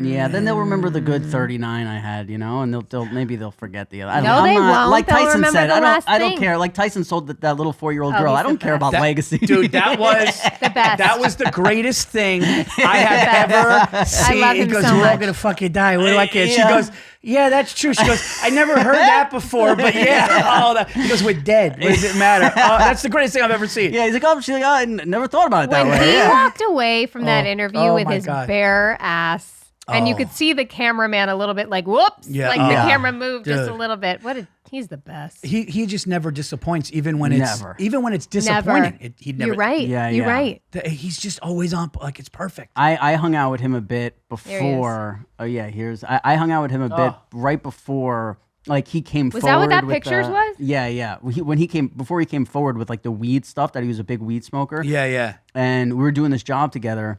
Yeah, then they'll remember the good 39 I had, you know, and maybe they'll forget the other. No, they won't. Like They'll Tyson remember said, the last I don't thing. care. Like Tyson sold that little 4-year-old Oh, girl. he's I don't the care about That- legacy. Dude, that was The best. That was the greatest thing I have ever seen. love He him goes, so we're all much. gonna fucking die. What do I care? She Yeah. goes, yeah, that's true. She goes, I never heard that before, but yeah. Oh, that. He goes, we're dead. What does it matter? Oh, that's the greatest thing I've ever seen. Yeah, he's like, oh, she's like, I never thought about it that When way. he Yeah. walked away from that interview Oh with my his God. bare ass, and you Oh. could see the cameraman a little bit like, whoops, Yeah. like the Yeah. camera moved just a Dude. little bit. He's the best. He just never disappoints, even when Never. it's disappointing. He'd never. You're right. Yeah, You're yeah. right. He's just always on. Like, it's perfect. I hung out with him a bit There he is. before. Oh yeah, I hung out with him a bit right before. Like he came Was forward. that what that with pictures the- was? Yeah. Before he came forward with like the weed stuff, that he was a big weed smoker. Yeah. And we were doing this job together,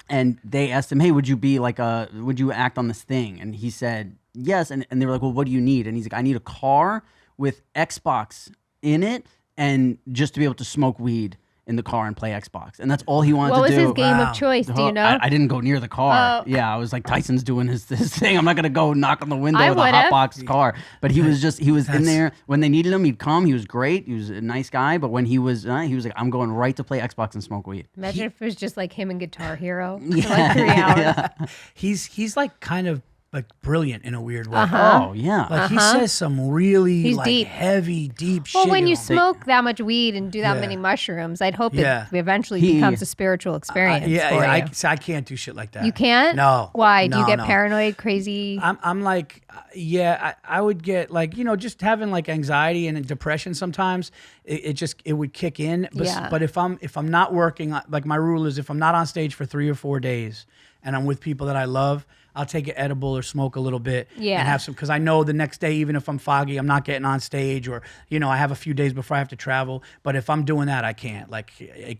and they asked him, hey, would you act on this thing? And he said yes, and they were like, well, what do you need? And he's like, I need a car with Xbox in it, and just to be able to smoke weed in the car and play Xbox. And that's all he wanted What was to do. his game Wow. of choice? Do you know? I didn't go near the car. Oh. Yeah, I was like, Tyson's doing his thing. I'm not gonna go knock on the window I with a would've. hot box car. But he was in there when they needed him. He'd come. He was great. He was a nice guy. But when he was like, I'm going right to play Xbox and smoke weed. Imagine if it was just like him and Guitar Hero for like 3 hours. He's like kind of like brilliant in a weird way. Oh yeah. Like he says some really He's like deep. heavy, deep shit. Well, when you know? smoke that much weed and do that Yeah. many mushrooms, I'd hope Yeah. it eventually He- becomes a spiritual experience for you. I can't do shit like that. You can't? No. Why? Do you No, get no. paranoid, crazy? I'm like, I would get like, just having like anxiety and depression sometimes. It would kick in. But, Yeah. but if I'm not working, like my rule is if I'm not on stage for 3 or 4 days and I'm with people that I love, I'll take an edible or smoke a little bit Yeah. and have some, because I know the next day, even if I'm foggy, I'm not getting on stage, or, I have a few days before I have to travel. But if I'm doing that, I can't. Like,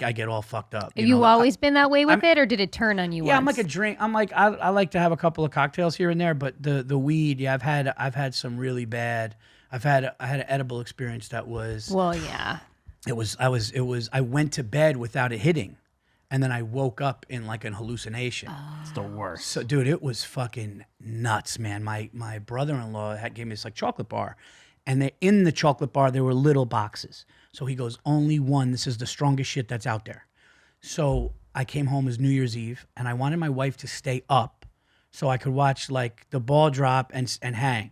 I get all fucked up. Have you know? always been that way with it, or did it turn on you Yeah, I'm once? like a drink. I'm like I like to have a couple of cocktails here and there, but the weed, yeah, I've had some really bad. I had an edible experience that was Well, yeah. I went to bed without it hitting, and then I woke up in like an hallucination. It's the worst. So, dude, it was fucking nuts, man. My brother-in-law gave me this like chocolate bar, and in the chocolate bar there were little boxes. So he goes, only one. This is the strongest shit that's out there. So I came home as New Year's Eve, and I wanted my wife to stay up so I could watch like the ball drop and hang.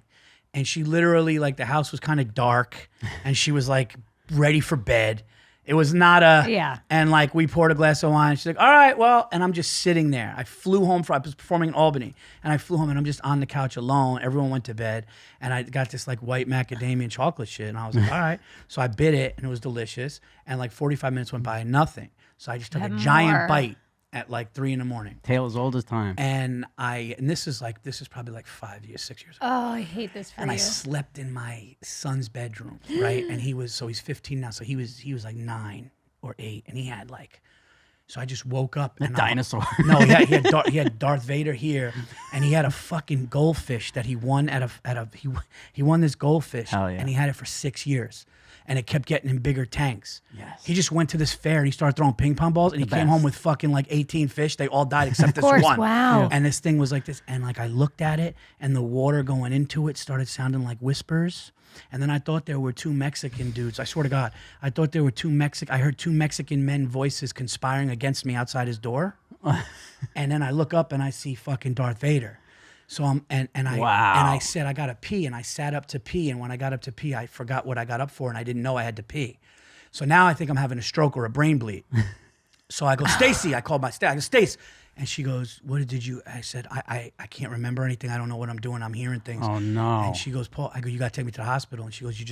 And she literally, like, the house was kind of dark, and she was like ready for bed. It was not Yeah. And like we poured a glass of wine. She's like, all right, well, and I'm just sitting there. I was performing in Albany, and I flew home, and I'm just on the couch alone. Everyone went to bed, and I got this like white macadamia chocolate shit, and I was like, all right. So I bit it, and it was delicious. And like 45 minutes went by and nothing. So I just took a giant more. bite at like 3 a.m. Tale as old as time. And this is probably like 5 years, 6 years ago. Oh, I hate this for And you. I slept in my son's bedroom, right? And he's 15 now, so he was like 9 or 8, and he had like, so I just woke up. A dinosaur. No, he had Darth Vader here, and he had a fucking goldfish that he won he won this goldfish, Hell yeah. and he had it for 6 years. And it kept getting in bigger tanks. Yes. He just went to this fair and he started throwing ping pong balls, and he came best. home with fucking like 18 fish. They all died except this course, one. wow. Yeah. And this thing was like this. And like I looked at it, and the water going into it started sounding like whispers. And then I thought there were 2 Mexican dudes. I swear to God, I thought there were I heard 2 Mexican men voices conspiring against me outside his door. And then I look up and I see fucking Darth Vader. So Wow. I said I gotta pee, and I sat up to pee, and when I got up to pee, I forgot what I got up for, and I didn't know I had to pee. So now I think I'm having a stroke or a brain bleed. So I go, Stacy. I called my staff. I go, Stace. And she goes, what did you? I said, I can't remember anything. I don't know what I'm doing. I'm hearing things. Oh, no. And she goes, Paul. I go, you gotta take me to the hospital. And she goes, you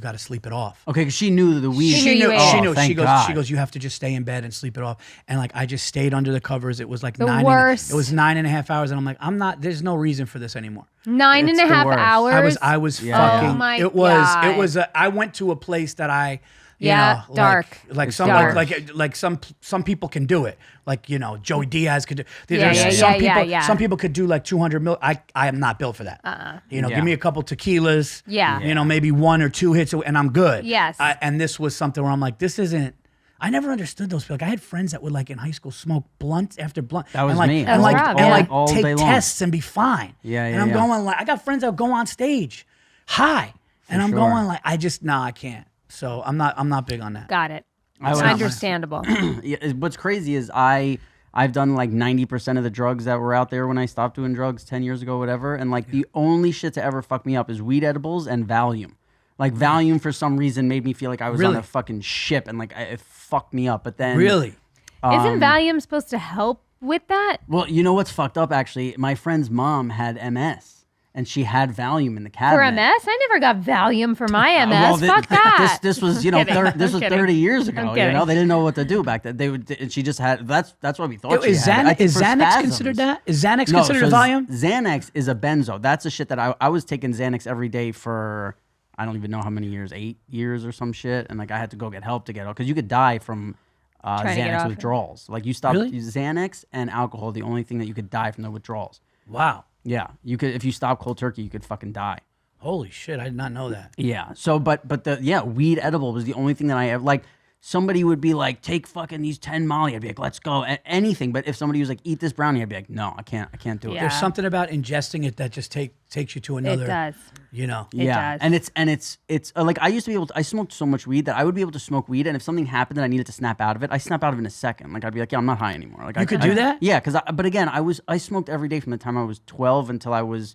gotta sleep it off. Okay, because she knew the weed. She knew you ate She it. knew. Thank She goes. God. She goes. You have to just stay in bed and sleep it off. And like I just stayed under the covers. It was like The 9. worst. It was 9.5 hours, and I'm like, I'm not. There's no reason for this anymore. 9 and It's a the half worst. hours. I was Yeah. fucking. Oh my it God. was. I went to a place that I. You Yeah, know, dark. Like It's some dark. like some people can do it. Like Joey Diaz could do. Yeah, There's yeah, some yeah, people. yeah. Some people could do like 200 mil. I am not built for that. Yeah. Give me a couple tequilas. Yeah. Maybe 1 or 2 hits, and I'm good. Yes. And this was something where I'm like, this isn't. I never understood those people. Like I had friends that would like in high school smoke blunt after blunt. That was and like, me. And That's like, Rob, and yeah. like All take day long. tests and be fine. Yeah, And yeah, I'm yeah. going like, I got friends that go on stage high, and I'm sure. going like, I can't. So I'm not big on that. Got it. I was- Understandable. Yeah, what's crazy is I've done like 90% of the drugs that were out there when I stopped doing drugs 10 years ago, whatever. And like the only shit to ever fuck me up is weed edibles and Valium. Like Valium for some reason made me feel like I was on Really? a fucking ship, and like it fucked me up. But then Really? Isn't Valium supposed to help with that? well, you know what's fucked up actually? My friend's mom had MS. And she had Valium in the cabinet. For MS? I never got Valium for my MS. Well, Fuck that. This was kidding. this was I'm kidding. 30 years I'm ago. kidding. They didn't know what to do back then. And she just had that's what we thought. Is she had. I think Is for Xanax spasms. considered that? Is Xanax No, considered a so Valium? Xanax is a benzo. That's the shit that I was taking Xanax every day for I don't even know how many years, 8 years or some shit. And like I had to go get help to get out because you could die from Trying to get Xanax off it. withdrawals. Like you stop Really? Xanax and alcohol, the only thing that you could die from the withdrawals. Wow. Yeah, you could if you stop cold turkey, you could fucking die. Holy shit! I did not know that. Yeah. So, but the weed edible was the only thing that I ever like. somebody would be like, take fucking these 10 Molly, I'd be like, let's go. Anything. But if somebody was like, eat this brownie, I'd be like, no, I can't do it. Yeah. There's something about ingesting it that just takes you to another. It does. You know. It does. And it's like I used to be able to. I smoked so much weed that I would be able to smoke weed, and if something happened that I needed to snap out of it, I snap out of it in a second. Like I'd be like, yeah, I'm not high anymore. Like You could do that? Yeah, but again, I smoked every day from the time I was 12 until I was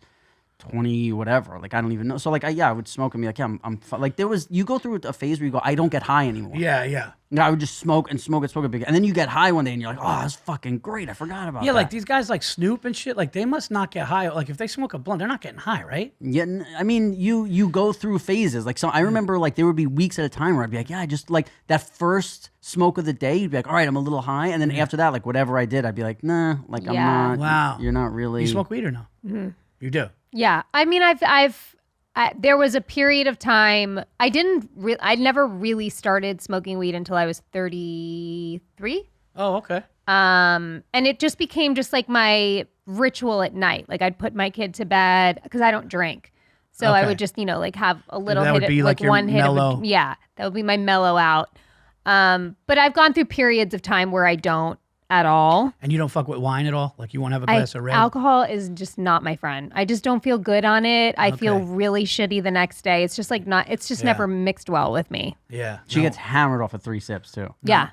20, whatever. Like I don't even know. So like I would smoke and be like, yeah, like there was, you go through a phase where you go, I don't get high anymore. Yeah. I would just smoke a big, and then you get high one day and you're like, oh, that's fucking great. I forgot about that. Yeah, like these guys like Snoop and shit, like they must not get high. Like if they smoke a blunt, they're not getting high, right? Yeah, I mean, you go through phases. Like, so I remember, like, there would be weeks at a time where I'd be like, yeah, I just, like, that first smoke of the day, you'd be like, all right, I'm a little high. And then after that, like, whatever I did, I'd be like, nah, like, I'm Yeah. not. Wow. You're not really. You smoke weed or no? Mm-hmm. You do? Yeah, I mean, there was a period of time I never really started smoking weed until I was 33. Oh, okay. And it just became just like my ritual at night. Like I'd put my kid to bed because I don't drink, so I Okay. would just like have a little That hit, would be like your one hit. mellow. Yeah, that would be my mellow out. But I've gone through periods of time where I don't at all. And you don't fuck with wine at all? Like you won't have a glass of red? Alcohol is just not my friend. I just don't feel good on it. I feel really shitty the next day. It's just like not. It's just never mixed well with me. Yeah. She gets hammered off of 3 sips, too. Yeah.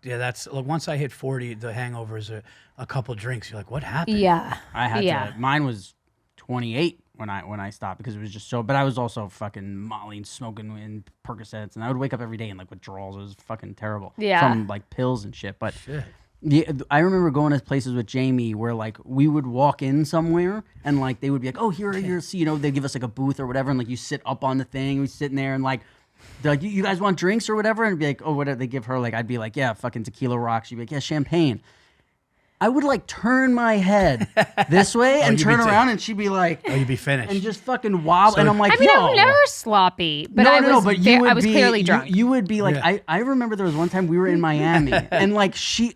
Yeah, that's like once I hit 40, the hangover is a couple drinks. You're like, what happened? Yeah. I had Yeah. to. Mine was 28 when I stopped because it was just so. But I was also fucking Molly and smoking and Percocets, and I would wake up every day in like withdrawals. It was fucking terrible. Yeah. From like pills and shit. But Shit. yeah, I remember going to places with Jamie where like we would walk in somewhere and like they would be like, oh, here are your, so, they give us like a booth or whatever, and like you sit up on the thing, we sitting there and like. They're like, you guys want drinks or whatever? And be like, oh, what do they give her? Like, I'd be like, yeah, fucking tequila rocks. She'd be like, yeah, champagne. I would like turn my head this way and you'd turn be around, and she'd be like, Oh, you'd be finished. and just fucking wobble. So- And I'm like, I mean, yo. I'm never sloppy, but No, I no, was but you would I was be, clearly drunk. You would be like, Yeah. I remember there was one time we were in Miami, and like she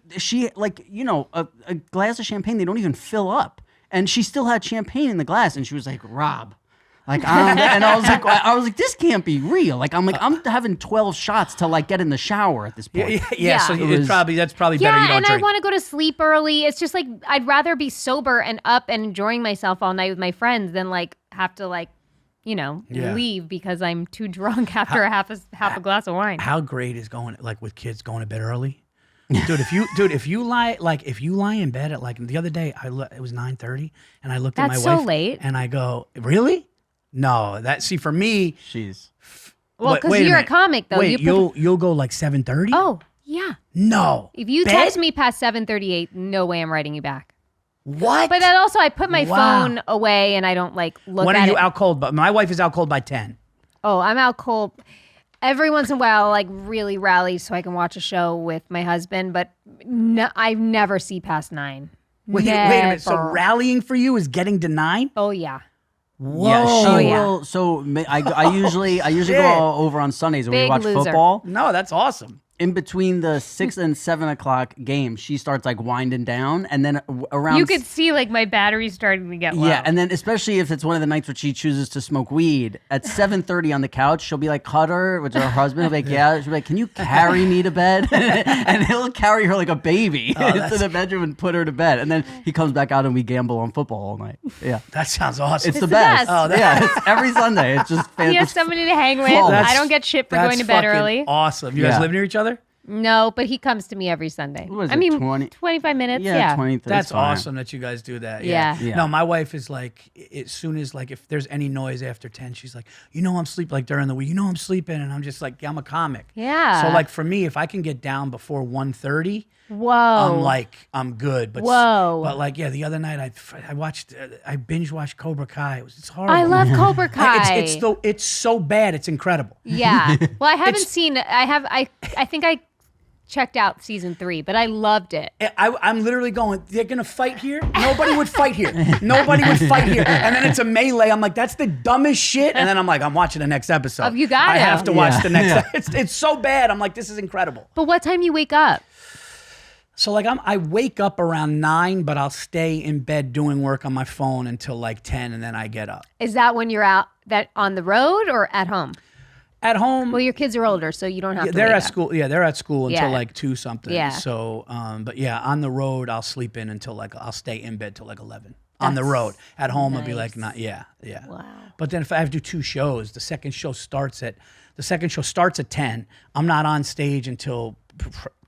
like a glass of champagne they don't even fill up, and she still had champagne in the glass, and she was like, Rob. Like and I was like, this can't be real. Like I'm having 12 shots to like get in the shower at this point. Yeah. So Yeah. it's that's probably better you Yeah, don't and drink. I want to go to sleep early. It's just like I'd rather be sober and up and enjoying myself all night with my friends than like have to like, leave because I'm too drunk after half a glass of wine. How great is going like with kids going to bed early? Dude, if you lie in bed at like the other day, it was 9:30 and I looked at my That's wife so late. and I go, really? No, for me. She's Well, because you're a comic though. Wait, You you'll go like 7:30? Oh, yeah. No. If you Bed? text me past 7:38, no way I'm writing you back. What? But then also I put my Wow. phone away and I don't like look when at are you it. out cold? But my wife is out cold by 10. Oh, I'm out cold. Every once in a while, I'll, like really rally so I can watch a show with my husband, but I never see past 9. Wait a minute. So Never. rallying for you is getting to 9? Oh yeah. Whoa. yeah, she Oh, yeah. will. So I usually go over on Sundays when we Big watch loser. football. No, that's awesome. In between the 6 and 7 o'clock games, she starts like winding down, and then around You could see like my battery starting to get low. yeah, and then especially if it's one of the nights where she chooses to smoke weed at 7:30 on the couch, she'll be like, Cutter, which is her husband, will be like, yeah, she'll be like, can you carry me to bed? And he'll carry her like a baby into the bedroom and put her to bed, and then he comes back out and we gamble on football all night. Yeah, That sounds awesome. it's the the best. best. Oh, yeah, it's every Sunday. It's just He fantastic. has somebody to hang with. Flawless. I don't get shit for going to bed fucking early. Awesome. You guys Yeah. live near each other? No, but he comes to me every Sunday. What is I it, mean, 20 25 minutes. Yeah, Yeah. 20. That's fine. awesome that you guys do that. Yeah. Yeah. No, my wife is like, as soon as like, if there's any noise after 10, she's like, I'm sleeping, like during the week, I'm sleeping. And I'm just like, I'm a comic. Yeah. So like for me, if I can get down before 1:30, Whoa. I'm good. But Whoa. But like, yeah, the other night I binge watched Cobra Kai. It's horrible. I love Cobra Kai. It's so bad. It's incredible. Yeah. Well, I haven't seen it. I think I checked out season 3, but I loved it. I'm literally going, they're going to fight here? Nobody would fight here. Nobody would fight here. And then it's a melee. I'm like, that's the dumbest shit. And then I'm like, I'm watching the next episode. Oh, you gotta. I have to watch Yeah. the next. It's so bad. I'm like, this is incredible. But what time you wake up? So like I wake up around 9, but I'll stay in bed doing work on my phone until like 10, and then I get up. Is that when you're out on the road or at home? At home, Well, your kids are older, so you don't have to. they're wake at up. school. Yeah, they're at school until Yeah. like 2 something. Yeah. So, but yeah, on the road, I'll sleep in until like I'll stay in bed till like 11. On the road. At home, I'll be like, not. Yeah. Wow. But then if I have to do 2 shows, the second show starts at 10. I'm not on stage until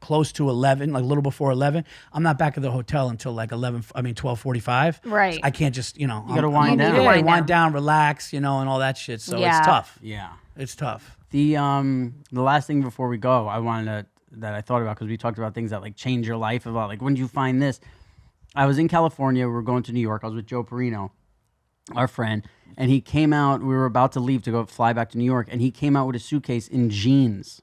close to 11, like a little before 11. I'm not back at the hotel until like 12:45. Right. I can't just, you gotta wind You need down. to Yeah, wind wind down. down, relax, and all that shit. So Yeah. it's tough. Yeah. It's tough. The last thing before we go, that I thought about, because we talked about things that like change your life, about like when did you find this? I was in California. We were going to New York. I was with Joe Perino, our friend, and he came out. We were about to leave to go fly back to New York, and he came out with a suitcase in jeans,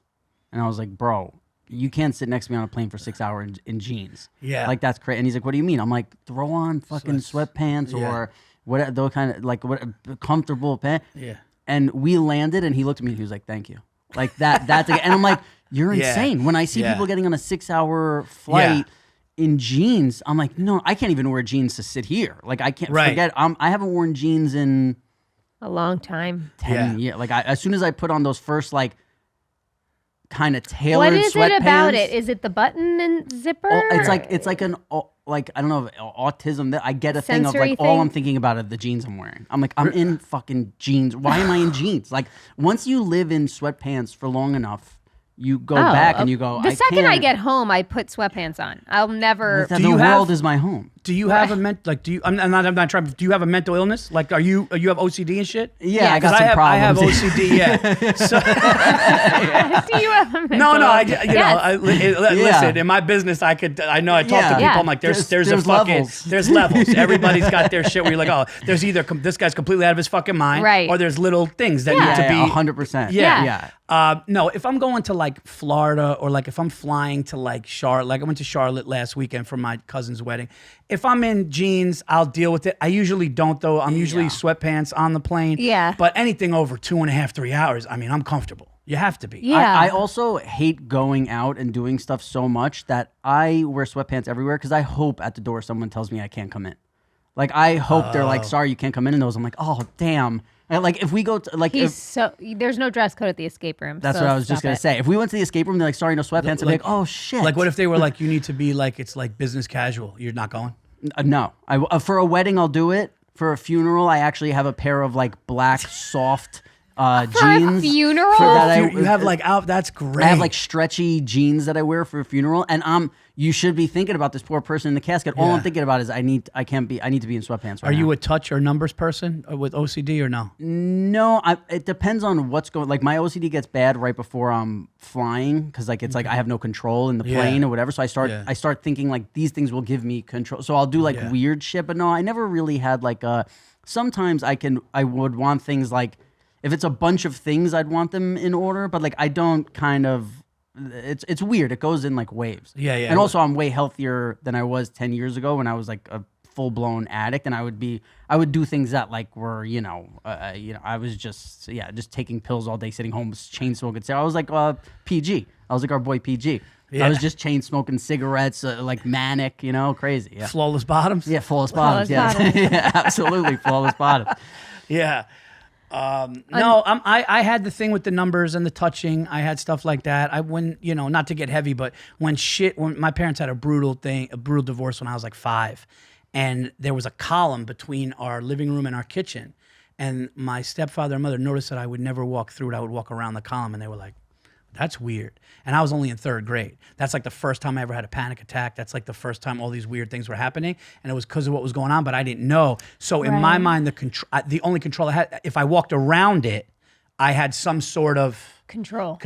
and I was like, bro, you can't sit next to me on a plane for 6 hours in jeans. Yeah. Like that's crazy. And he's like, what do you mean? I'm like, throw on fucking sweatpants Yeah. or what, those kind of like what comfortable pants. Yeah. And we landed, and he looked at me, and he was like, thank you. Like that's and I'm like, you're Yeah. insane. When I see Yeah. people getting on a 6-hour flight in jeans, I'm like, no, I can't even wear jeans to sit here. Like I can't Right. forget. I haven't worn jeans in A long time. 10 years. Like as soon as I put on those first like kind of tailored What is it about sweatpants- it? Is it the button and zipper? Oh, it's like an like I don't know, autism. That I get a thing of Sensory like all thing? I'm thinking about are the jeans I'm wearing. I'm like, I'm in fucking jeans. Why am I in jeans? Like once you live in sweatpants for long enough, you go back and you go. The second I can't- get home, I put sweatpants on. I'll never. the Do you world have- is my home. Do you have a do you? I'm not trying. Do you have a mental illness? Like, you have OCD and shit? Yeah, I got 'Cause some I have problems. OCD. Yeah. So, Do you have a mental no. illness? Listen. In my business, I know. I talk to Yeah. people. Yeah. I'm like, there's a There's fucking levels. there's levels. Everybody's got their shit. Where you're like, oh, there's either this guy's completely out of his fucking mind, Right. or there's little things that Yeah. need to be 100%. Yeah. yeah. No, if I'm going to like Florida, or like if I'm flying to like Charlotte, like I went to Charlotte last weekend for my cousin's wedding. If I'm in jeans, I'll deal with it. I usually don't, though. I'm usually sweatpants on the plane. Yeah. But anything over 2.5, 3 hours, I mean, I'm comfortable. You have to be. Yeah. I also hate going out and doing stuff so much that I wear sweatpants everywhere because I hope at the door someone tells me I can't come in. Like I hope they're like, sorry, you can't come in those. I'm like, oh damn. Like if we go to like There's no dress code at the escape room. that's so what I was just stop gonna it. say. If we went to the escape room, they're like, sorry, no sweatpants. I'd be like, oh shit. Like, what if they were like, you need to be like, it's like business casual. You're not going? No, for a wedding I'll do it. For a funeral, I actually have a pair of like black soft jeans. For a funeral? that You have like that's great. I have like stretchy jeans that I wear for a funeral, and you should be thinking about this poor person in the casket. All Yeah. I'm thinking about is I need to be in sweatpants. Right Are you now. a touch or numbers person with OCD or no? No, it depends on what's going. Like my OCD gets bad right before I'm flying because like it's like I have no control in the Yeah. plane or whatever. So I Yeah. start thinking like these things will give me control. So I'll do like Yeah. weird shit. But no, I never really had like a. Sometimes I would want things like if it's a bunch of things I'd want them in order, but like I don't kind of. It's weird. It goes in like waves. Yeah, yeah. And also, I'm way healthier than I was 10 years ago when I was like a full blown addict, and I would do things that like were I was just taking pills all day, sitting home, chain smoking. So I was like PG. I was like our boy PG. Yeah. I was just chain smoking cigarettes, like manic, crazy. Yeah, Flawless bottoms? yeah, flawless bottoms. Flawless Yeah, bottoms. yeah, absolutely flawless bottoms. Yeah. No, I had the thing with the numbers and the touching. I had stuff like that. Not to get heavy, but when my parents had a brutal divorce when I was like 5, and there was a column between our living room and our kitchen, and my stepfather and mother noticed that I would never walk through it. I would walk around the column, and they were like, that's weird. And I was only in 3rd grade. That's like the first time I ever had a panic attack. That's like the first time all these weird things were happening. And it was because of what was going on, but I didn't know. So in my mind, the only control I had, if I walked around it, I had some sort of Control.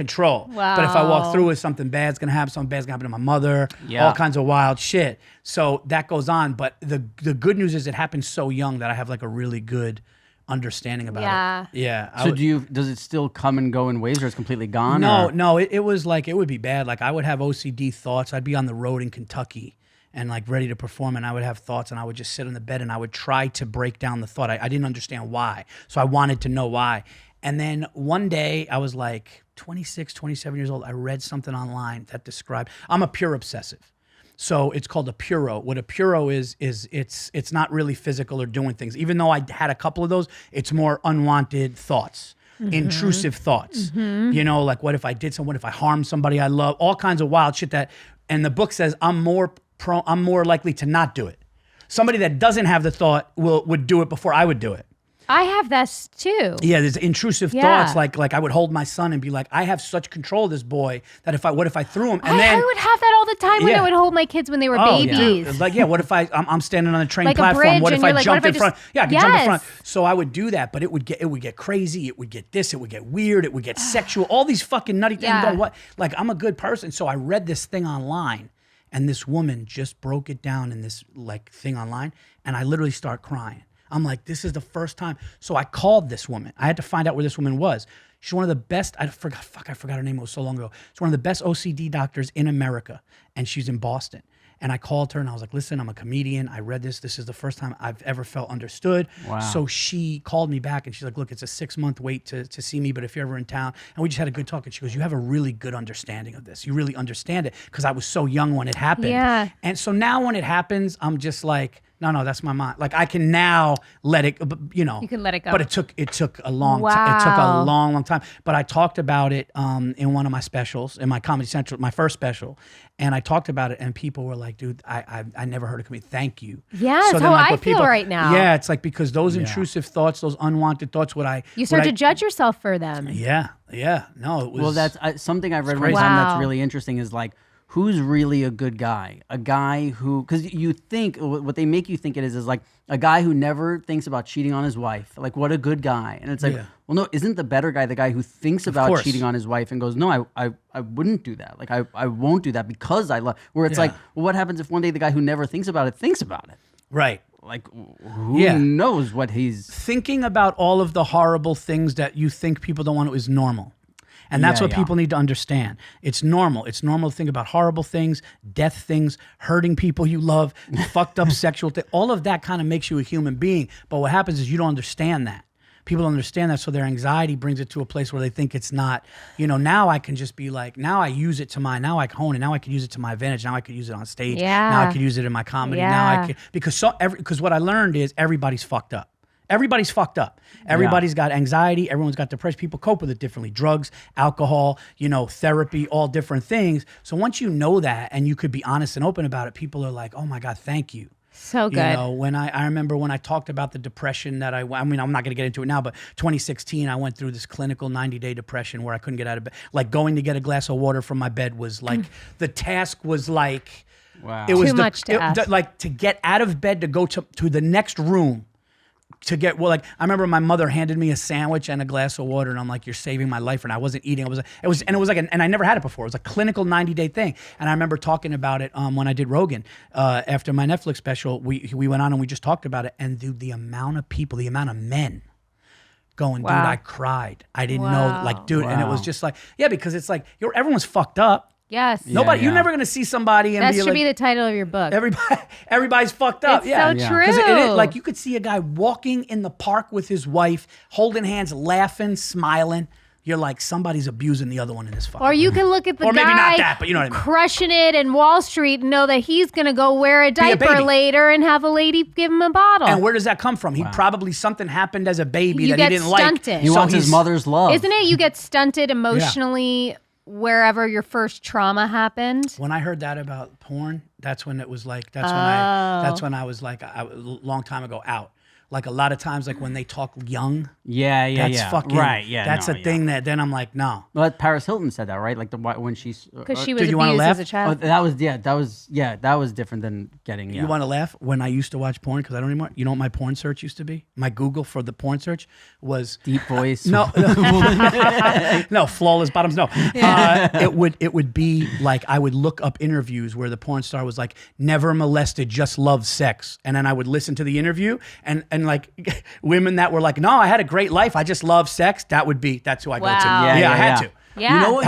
But if I walk Wow. through it, something bad's going to happen. Something bad's going to happen to my mother. Yeah. All kinds of wild shit. So that goes on. But the good news is it happened so young that I have like a really good understanding about Yeah. it. Yeah. So does it still come and go in waves, or it's completely gone? No, or? no, it was like, it would be bad. Like I would have OCD thoughts. I'd be on the road in Kentucky and like ready to perform, and I would have thoughts, and I would just sit on the bed and I would try to break down the thought. I didn't understand why. So I wanted to know why. And then one day I was like 26, 27 years old. I read something online that described, I'm a pure obsessive. So it's called a puro. What a puro is it's not really physical or doing things. Even though I had a couple of those, it's more unwanted thoughts. intrusive thoughts. You know, like what if I did what if I harmed somebody I love? All kinds of wild shit that, and the book says I'm more likely to not do it. Somebody that doesn't have the thought would do it before I would do it. I have that too. Yeah, there's intrusive thoughts. Like I would hold my son and be like, I have such control of this boy that what if I threw him? And I would have that all the time when Yeah. I would hold my kids when they were Oh, babies. dude. Like, yeah, what if I'm standing on a train Like a platform? bridge What if and I you're like, jumped what if in I front? just- Yeah, I could jump in front. Yes. So I would do that, but it would get crazy. It would get this. It would get weird. It would get sexual. All these fucking nutty things. Yeah. Like I'm a good person. So I read this thing online, and this woman just broke it down in this like thing online, and I literally start crying. I'm like, this is the first time. So I called this woman. I had to find out where this woman was. She's one of the best. I forgot her name. It was so long ago. She's one of the best OCD doctors in America, and she's in Boston. And I called her and I was like, listen, I'm a comedian. I read this. This is the first time I've ever felt understood. Wow. So she called me back and she's like, look, it's a 6-month wait to see me, but if you're ever in town, and we just had a good talk. And she goes, you have a really good understanding of this. You really understand it, because I was so young when it happened. Yeah. And so now when it happens, I'm just like, no, that's my mind. Like I can now let it, you know. You can let it go. But it took a long time. It took a long time. But I talked about it in one of my specials, in my Comedy Central, my first special. And I talked about it, and people were like, dude, I never heard a comedian. Thank you. Yeah, that's how I feel right now. Yeah, it's like, because those intrusive thoughts, those unwanted thoughts, you start to judge yourself for them. Yeah. No, it was. Well, that's something I've read one crazy. time Wow. that's really interesting is like, who's really a good guy? A guy who, because you think, what they make you think it is like a guy who never thinks about cheating on his wife. Like, what a good guy. And it's like, well, no, isn't the better guy the guy who thinks about course. cheating on his wife and goes, no, I wouldn't do that. Like, I won't do that because I love, where it's like, well, what happens if one day the guy who never thinks about it thinks about it? Right. Like, who knows what he's... Thinking about all of the horrible things that you think people don't want to is normal. And that's what people need to understand. It's normal. It's normal to think about horrible things, death things, hurting people you love, fucked up sexual things. All of that kind of makes you a human being. But what happens is you don't understand that. People don't understand that, so their anxiety brings it to a place where they think it's not, now I can just be like, now I use it to now I can hone it, now I can use it to my advantage, now I can use it on stage, now I can use it in my comedy, now I can, because what I learned is everybody's fucked up. Everybody's fucked up. Everybody's got anxiety. Everyone's got depression. People cope with it differently. Drugs, alcohol, therapy, all different things. So once you know that and you could be honest and open about it, people are like, oh my God, thank you. So good. When I remember when I talked about the depression that I'm not going to get into it now, but 2016, I went through this clinical 90-day depression where I couldn't get out of bed. Like going to get a glass of water from my bed was like, the task was like, Wow. it was Too much to ask. like to get out of bed to go to the next room. To get I remember my mother handed me a sandwich and a glass of water, and I'm like, "You're saving my life." And I wasn't eating. It was and I never had it before. It was a clinical 90-day thing. And I remember talking about it when I did Rogan after my Netflix special. We went on and we just talked about it. And dude, the amount of people, the amount of men going, dude, I cried. I didn't know, like, dude, and it was just like, because it's like everyone's fucked up. Yes. Nobody, you're never gonna see somebody and That be should like, be the title of your book. everybody's fucked up. It's so true. Because it is, like, you could see a guy walking in the park with his wife, holding hands, laughing, smiling. You're like, somebody's abusing the other one in this fucking. Or you can look at the Or guy maybe not that, but you know what I mean. crushing it in Wall Street and know that he's going to go wear a a diaper baby. later and have a lady give him a bottle. And where does that come from? He probably something happened as a baby You that get he didn't stunted. like. He wants his mother's love. Isn't it? You get stunted emotionally wherever your first trauma happened. When I heard that about porn, that's when it was like, that's when I was like, a long time ago out. Like a lot of times, like when they talk young, that's fucking right. Yeah, that's a thing that then I'm like, no. Well, Paris Hilton said that, right? Like when she's Because she was Did you wanna abused laugh? as a child. that was different than getting. Yeah. You want to laugh? When I used to watch porn, because I don't anymore. You know what my porn search used to be? My Google for the porn search was deep voice? no, no, flawless bottoms. No, it would be like I would look up interviews where the porn star was like never molested, just loved sex, and then I would listen to the interview and like women that were like, no, I had a great life, I just love sex. That's who I go to. Wow. Yeah, I had to. Yeah. You know what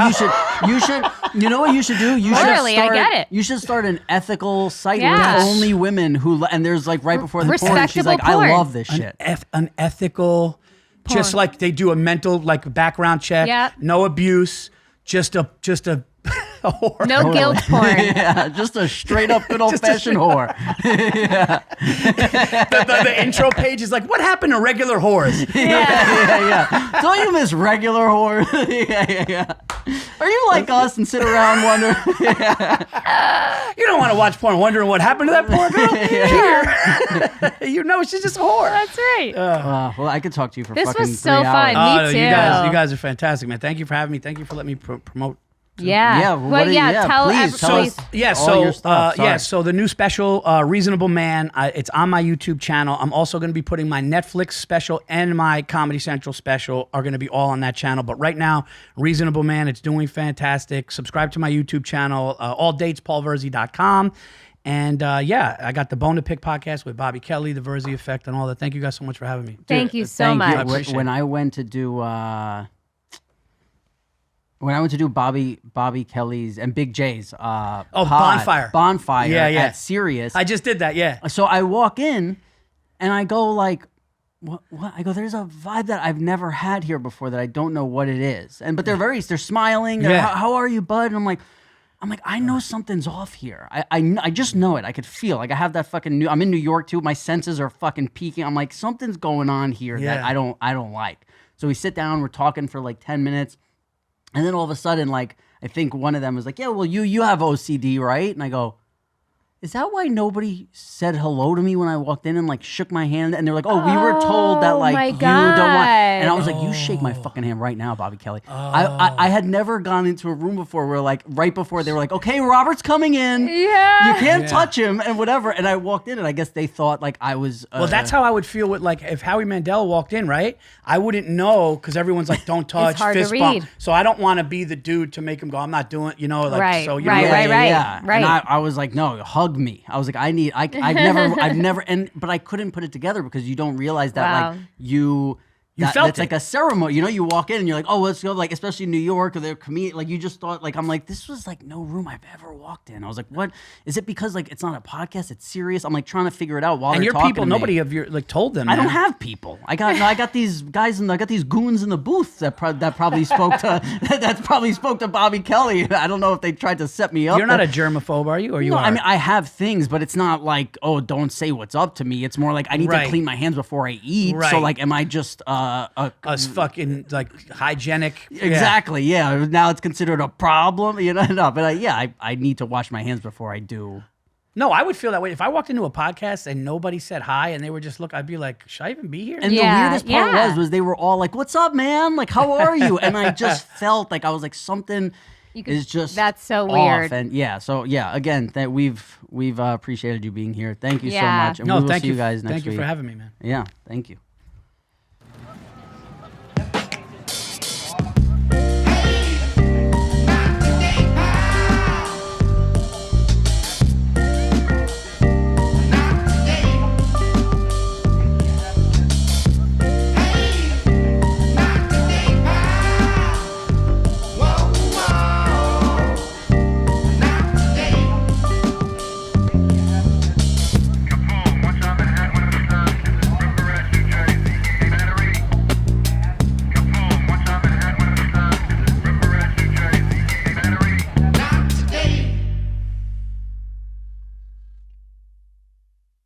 you know what you should do? You Literally, should I start, get it. You should start an ethical site where Yeah. it's only women who and there's like right before the porn, she's Respectable like, I porn. love this shit. An ethical, just like they do a mental like background check. Yeah. No abuse. Just a A whore. No guilt porn. Yeah, just a straight up good old fashioned whore. The intro page is like, what happened to regular whores? Yeah. Don't you miss regular whore? Yeah. Are you like us and sit around wondering? You don't want to watch porn wondering what happened to that poor girl. You know she's just a whore. That's right. Well, I could talk to you for This fucking was so 3 hours. fun. Me no, too. You guys are fantastic, man. Thank you for having me. Thank you for letting me promote. Yeah. Yeah, Well, what do you- yeah. yeah, Tell please, tell please. us. Yeah, All your stuff. Sorry. so the new special, Reasonable Man, it's on my YouTube channel. I'm also going to be putting my Netflix special and my Comedy Central special are going to be all on that channel. But right now, Reasonable Man, it's doing fantastic. Subscribe to my YouTube channel, alldatespaulvirzi.com. And I got the Bone to Pick podcast with Bobby Kelly, the Virzi Effect, and all that. Thank you guys so much for having me. Thank you so Thank much. you. appreciate When it. I went to do Bobby Kelly's and Big J's Bonfire. Yeah. at Sirius. I just did that, yeah. So I walk in and I go like, what? I go, there's a vibe that I've never had here before that I don't know what it is. But they're smiling. They're, Yeah. how are you, bud? And I'm like, I know something's off here. I just know it. I could feel like I have that fucking I'm in New York too. My senses are fucking peaking. I'm like, something's going on here that Yeah. I don't like. So we sit down, we're talking for like 10 minutes. And then all of a sudden, like, I think one of them was like, yeah, well, you have OCD, right? And I go, is that why nobody said hello to me when I walked in and like shook my hand? And they're like, oh, we were told that like my you don't want. And I God. was like, you shake my fucking hand right now, Bobby Kelly. I had never gone into a room before where like right before they were like, okay, Robert's coming in. Yeah. You can't touch him and whatever. And I walked in and I guess they thought like I was. Well, that's how I would feel with like if Howie Mandel walked in, right? I wouldn't know because everyone's like, don't touch, hard to fist bump. read. So I don't want to be the dude to make him go, I'm not doing, like, Right, so you right, know, right, right. Yeah. right. And I was like, no, hug me. I was like, I've never, but I couldn't put it together because you don't realize that Wow. like you felt it's it. like a ceremony. You walk in and you're like, oh, let's go. Like, especially in New York or they're comedian. Like, you just thought, like, I'm like, this was like no room I've ever walked in. I was like, what? Is it because like it's not a podcast? It's serious. I'm like trying to figure it out while and they're your talking people, to me. nobody of your like told them. I don't man. have people. I got these guys and I got these goons in the booth that probably spoke to that probably spoke to Bobby Kelly. I don't know if they tried to set me up. You're not a germaphobe, are you? Or you No, are? I mean I have things, but it's not like, oh, don't say what's up to me. It's more like I need Right. to clean my hands before I eat. Right. So like, am I just Us fucking like hygienic. exactly? Yeah. Now it's considered a problem. No, but I need to wash my hands before I do. No, I would feel that way if I walked into a podcast and nobody said hi and they were just look. I'd be like, should I even be here? And Yeah, the weirdest part yeah. was they were all like, "What's up, man? Like, how are you?" And I just felt like I was like something is just that's so off. weird. And again, that we've appreciated you being here. Thank you so Yeah. much, and No, we will thank see you you guys next Thank week. you for having me, man. Yeah, thank you.